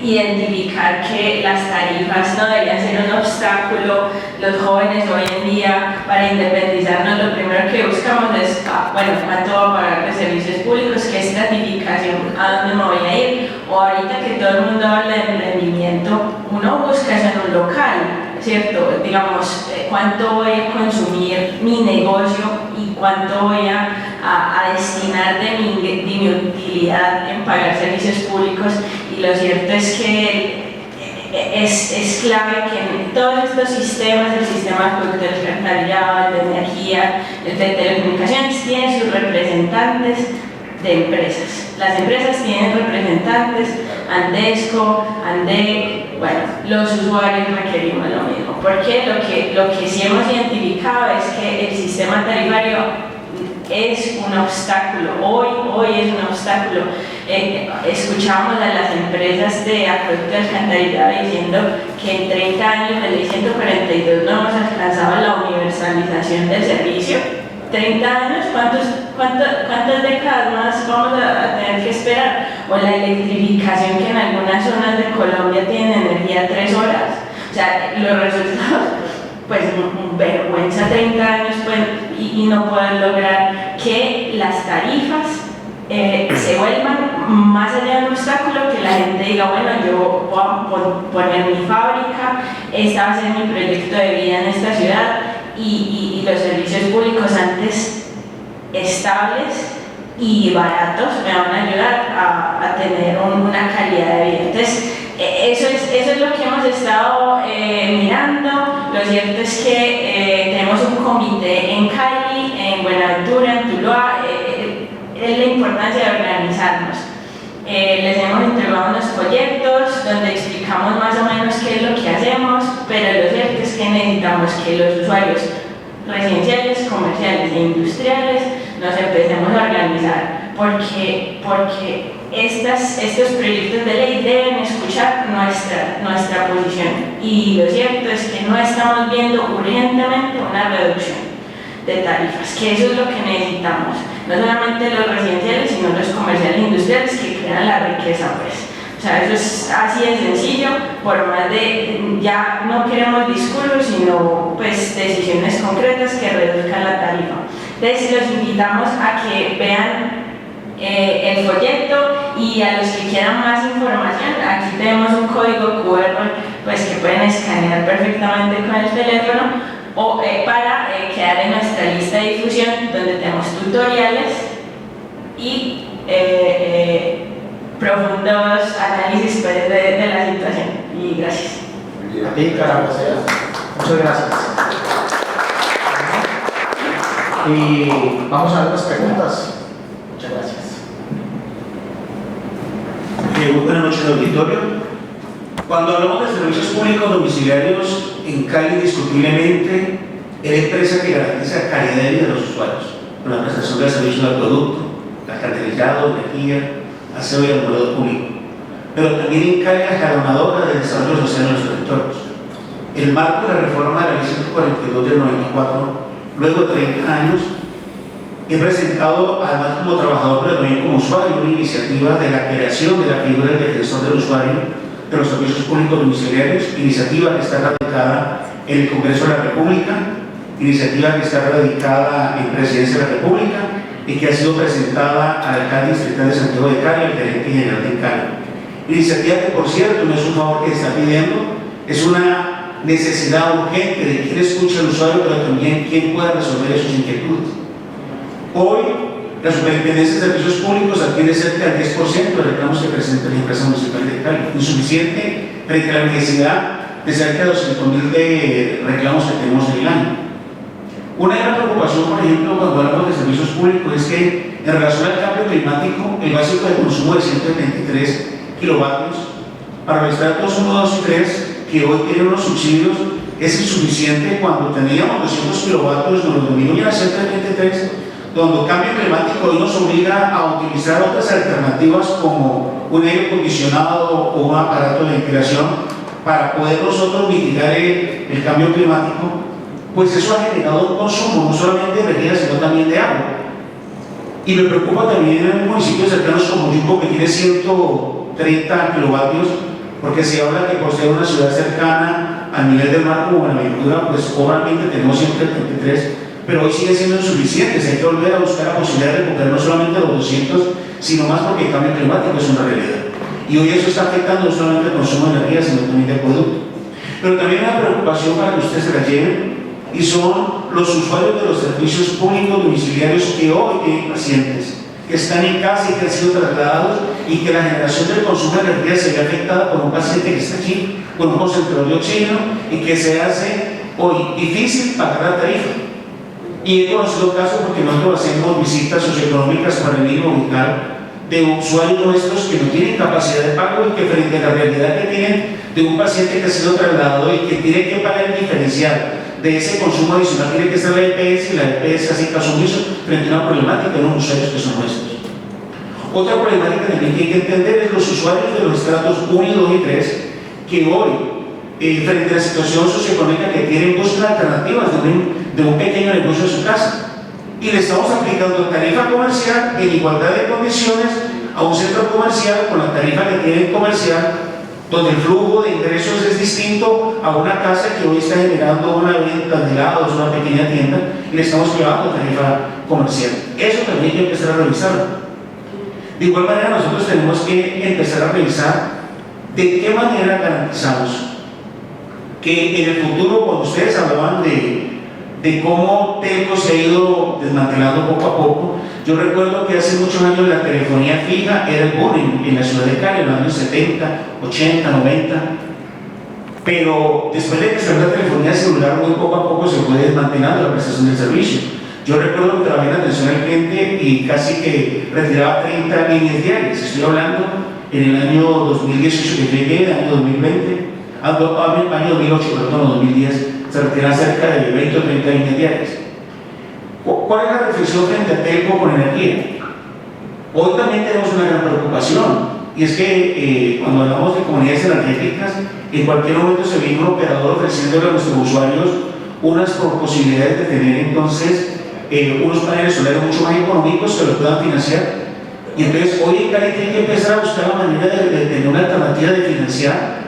identificar que las tarifas no deberían ser un obstáculo. Los jóvenes hoy en día, para independizarnos, lo primero que buscamos es, bueno, ¿cuánto va a pagar de servicios públicos? ¿Qué estratificación? ¿A dónde me voy a ir? O ahorita que todo el mundo habla de emprendimiento, uno busca eso en un local, ¿cierto? Digamos, ¿cuánto voy a consumir mi negocio y cuánto voy a destinar de mi utilidad en pagar servicios públicos? Y lo cierto es que es clave que en todos estos sistemas, el sistema de alcantarillado, el de energía, el de telecomunicaciones, tienen sus representantes de empresas. Las empresas tienen representantes, Andesco, Andec, bueno, los usuarios requerimos lo mismo. Porque lo que sí hemos identificado es que el sistema tarifario es un obstáculo, hoy es un obstáculo. Escuchamos a las empresas de acueducto y alcantarillado diciendo que en 30 años, de ley 142, no hemos alcanzado la universalización del servicio. 30 años, ¿cuántas décadas más vamos a tener que esperar? O la electrificación, que en algunas zonas de Colombia tienen energía 3 horas. O sea, los resultados, pues vergüenza, 30 años pues, y no poder lograr que las tarifas se vuelvan más allá de un obstáculo, que la gente diga, bueno, yo voy a poner mi fábrica, esta va a ser mi proyecto de vida en esta ciudad, y los servicios públicos antes estables y baratos me van a ayudar a tener una calidad de vida. Entonces, eso es lo que hemos estado mirando. Lo cierto es que tenemos un comité en Cali, en Buenaventura, en Tuluá. Es la importancia de organizarnos. Les hemos entregado unos proyectos donde explicamos más o menos qué es lo que hacemos, pero lo cierto es que necesitamos que los usuarios residenciales, comerciales e industriales nos empecemos a organizar, porque estos proyectos de ley deben escuchar nuestra posición, y lo cierto es que no estamos viendo urgentemente una reducción de tarifas, que eso es lo que necesitamos, no solamente los residenciales, sino los comerciales e industriales, que crean la riqueza, pues. O sea, eso es así de sencillo, por más de, ya no queremos discursos, sino pues decisiones concretas que reduzcan la tarifa. Entonces los invitamos a que vean el folleto, y a los que quieran más información, aquí tenemos un código QR pues, que pueden escanear perfectamente con el teléfono, o para quedar en nuestra lista de difusión, donde tenemos tutoriales y profundos análisis pues, de la situación. Y gracias. A ti, Carlos. Muchas gracias. Y vamos a ver las preguntas. Muchas gracias. Buenas noches, auditorio. Cuando hablamos de servicios públicos domiciliarios en Cali, indiscutiblemente es la empresa que garantiza calidad de vida de los usuarios, con la prestación del servicio del producto, alcantarillado, energía, aseo y alumbrado público. Pero también en Cali la jalonadora del desarrollo social en los territorios. El marco de la reforma de la Ley 142 del 94, luego de 30 años, he presentado, además como trabajador, pero también como usuario, una iniciativa de la creación de la figura del defensor del usuario de los servicios públicos domiciliarios, iniciativa que está radicada en el Congreso de la República, iniciativa que está radicada en Presidencia de la República y que ha sido presentada al alcalde distrital de Santiago de Cali, al gerente general de Cali. Iniciativa que, por cierto, no es un favor que está pidiendo, es una necesidad urgente de quien escucha al usuario, pero también quien pueda resolver sus inquietudes. Hoy, la Superintendencia de Servicios Públicos atiende cerca del 10% de reclamos que presenta la empresa municipal de Cali, insuficiente frente a la necesidad de cerca de 200.000 de reclamos que tenemos en el año. Una gran preocupación, por ejemplo, cuando hablamos de servicios públicos, es que en relación al cambio climático, el básico de consumo de 123 kilovatios para los estratos 1, 2 y 3, que hoy tienen unos subsidios, es insuficiente cuando teníamos 200 kilovatios, nos disminuyen a 123, donde el cambio climático hoy nos obliga a utilizar otras alternativas como un aire acondicionado o un aparato de ventilación para poder nosotros mitigar el cambio climático. Pues eso ha generado un consumo no solamente de energía, sino también de agua. Y me preocupa también en municipios cercanos como Yumbo, que tiene 130 kilovatios, porque se habla que por ser una ciudad cercana al nivel del mar como Buenaventura, pues obviamente tenemos 133, pero hoy sigue siendo insuficiente. Hay que volver a buscar la posibilidad de recuperar no solamente los 200, sino más, porque el cambio climático es una realidad. Y hoy eso está afectando no solamente el consumo de energía, sino también de producto. Pero también hay una preocupación para que ustedes se la lleven, y son los usuarios de los servicios públicos domiciliarios que hoy tienen pacientes, que están en casa y que han sido trasladados, y que la generación del consumo de energía se ve afectada por un paciente que está aquí con un concentrador de oxígeno y que se hace hoy difícil pagar la tarifa. Y he conocido casos, porque nosotros hacemos visitas socioeconómicas para el mínimo vital de usuarios nuestros que no tienen capacidad de pago y que frente a la realidad que tienen de un paciente que ha sido trasladado y que tiene que pagar el diferencial de ese consumo adicional, tiene que estar la EPS, y la EPS hace caso omiso frente a una problemática de unos usuarios que son nuestros. Otra problemática también que hay que entender es los usuarios de los estratos 1, 2 y 3, que hoy, frente a la situación socioeconómica que tienen, buscan alternativas de un pequeño negocio en su casa. Y le estamos aplicando tarifa comercial en igualdad de condiciones a un centro comercial con la tarifa que tiene el comercial, donde el flujo de ingresos es distinto a una casa que hoy está generando una venta de helados, una pequeña tienda, y le estamos llevando tarifa comercial. Eso también hay que empezar a revisarlo. De igual manera, nosotros tenemos que empezar a revisar de qué manera garantizamos que en el futuro, cuando ustedes hablaban de cómo Telco se ha ido desmantelando poco a poco, yo recuerdo que hace muchos años la telefonía fija era el boom en la ciudad de Cali, en los años 70, 80, 90, pero después de que salió la telefonía celular, muy poco a poco se fue desmantelando la prestación del servicio. Yo recuerdo que trabajé en atención al cliente y casi que retiraba 30 líneas diarias. Estoy hablando en el año 2018 que llegué, el año 2020, año 2008, perdón, 2010, se retiran cerca de 20 o 30 líneas diarias. ¿Cuál es la reflexión frente a Telco con energía? Hoy también tenemos una gran preocupación, y es que cuando hablamos de comunidades energéticas, en cualquier momento se viene un operador ofreciéndole a nuestros usuarios unas posibilidades de tener entonces unos paneles solares mucho más económicos que lo puedan financiar, y Y entonces hoy en Cali tiene que empezar a buscar la manera de tener una alternativa de financiar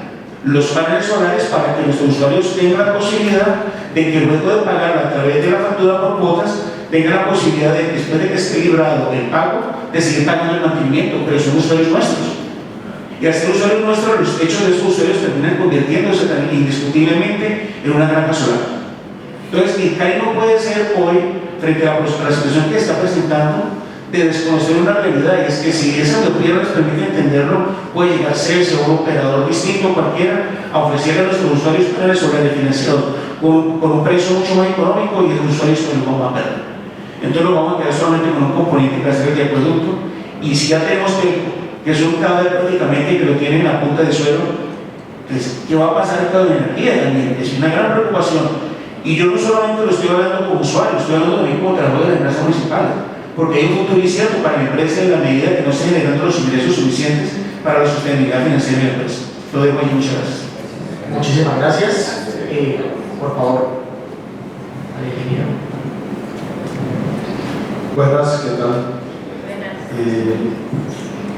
los paneles solares para que nuestros usuarios tengan la posibilidad de que luego de pagar a través de la factura por cuotas tengan la posibilidad de, después de que esté librado el pago, de seguir pagando el mantenimiento, pero son usuarios nuestros. Y al ser usuarios nuestros, los hechos de esos usuarios terminan convirtiéndose también indiscutiblemente en una granja solar. Entonces, el Cali no puede ser hoy, frente a la situación que está presentando, de desconocer una realidad, y es que si esa utopía nos permite entenderlo, puede llegar a ser un operador distinto cualquiera a ofrecerle a nuestros usuarios paneles solares financiados con un precio mucho más económico, y los usuarios que nos vamos a perder. Entonces lo vamos a quedar solamente con un componente que hacer de producto, y si ya tenemos que es un cadáver prácticamente que lo tiene en la punta del suelo, pues, ¿qué va a pasar con la energía también? Es una gran preocupación. Y yo no solamente lo estoy hablando como usuario, estoy hablando también como trabajador de la empresa municipal, porque hay un futuro incierto para la empresa en la medida que no se generan los ingresos suficientes para la sostenibilidad financiera de la empresa. Lo dejo ahí, muchas gracias. Muchísimas gracias. Por favor, al ingeniero. Buenas, ¿qué tal?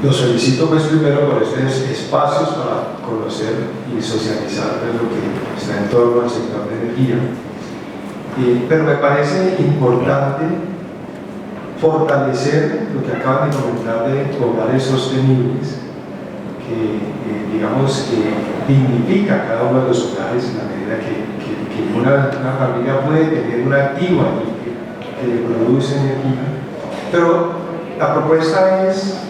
Los felicito pues primero por estos espacios para conocer y socializar pues, lo que está en torno al sector de energía. Pero me parece importante fortalecer lo que acaban de comentar de hogares sostenibles, que digamos que dignifica cada uno de los hogares en la medida que una familia puede tener un activo allí que le produce energía. Pero la propuesta es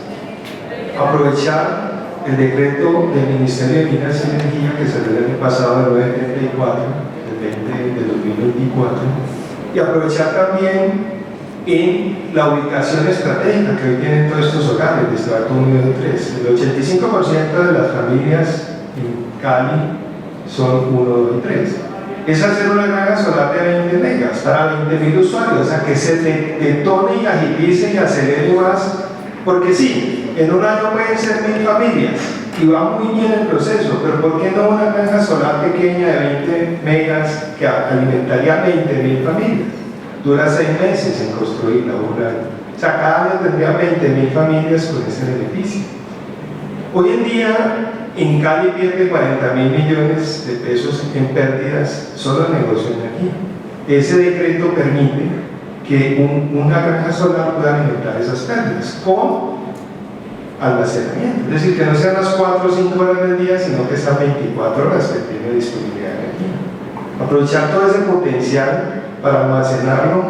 aprovechar el decreto del Ministerio de Minas y Energía que salió el año pasado, el 934, el 20 de 2024, y aprovechar también en la ubicación estratégica que hoy tienen todos estos hogares de estrato 1 y 3. El 85% de las familias en Cali son 1, 2 y 3. Es hacer una granja solar de 20 megas para 20.000 usuarios, o sea, que se detone y agilice y acelere más, porque sí, en un año pueden ser 1.000 familias y va muy bien el proceso, pero ¿por qué no una granja solar pequeña de 20 megas que alimentaría 20.000 familias? Dura 6 meses en construirla, un año. O sea, cada año tendría 20.000 familias con ese beneficio. Hoy en día, en Cali pierde 40.000 millones de pesos en pérdidas solo en negocio de energía. Ese decreto permite que una granja solar pueda alimentar esas pérdidas con almacenamiento. Es decir, que no sean las 4 o 5 horas del día, sino que están 24 horas que tiene disponibilidad de energía. Aprovechar todo ese potencial para almacenarlo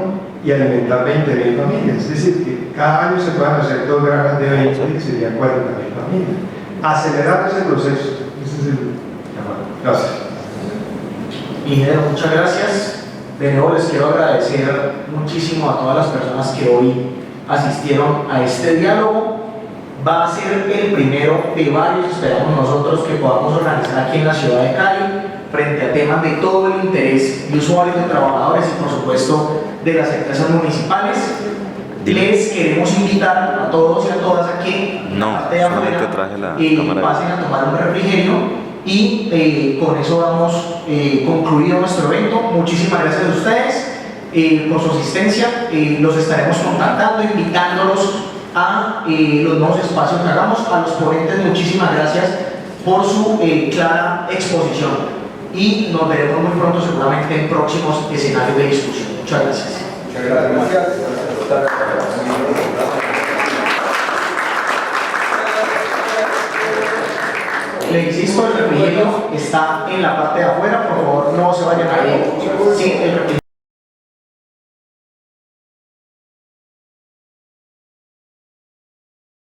y alimentar 20.000 familias. Es decir, que cada año se puedan hacer 2 granjas de 20 y serían 40.000 familias. Acelerar ese proceso. Ese es el llamado. Gracias. Ingeniero, muchas gracias. De nuevo les quiero agradecer muchísimo a todas las personas que hoy asistieron a este diálogo. Va a ser el primero de varios, esperamos nosotros, que podamos organizar aquí en la ciudad de Cali, frente a temas de todo el interés de usuarios, de trabajadores y por supuesto de las empresas municipales. Les queremos invitar a todos y a todas a que pasen a tomar un refrigerio y con eso damos concluido nuestro evento. Muchísimas gracias a ustedes por su asistencia. Los estaremos contactando, invitándolos a los nuevos espacios que hagamos. A los ponentes, muchísimas gracias por su clara exposición y nos veremos muy pronto seguramente en próximos escenarios de discusión. Muchas gracias. Muchas gracias. Le insisto, el refrigerio está en la parte de afuera, por favor no se vayan a ir sin el refrigerio.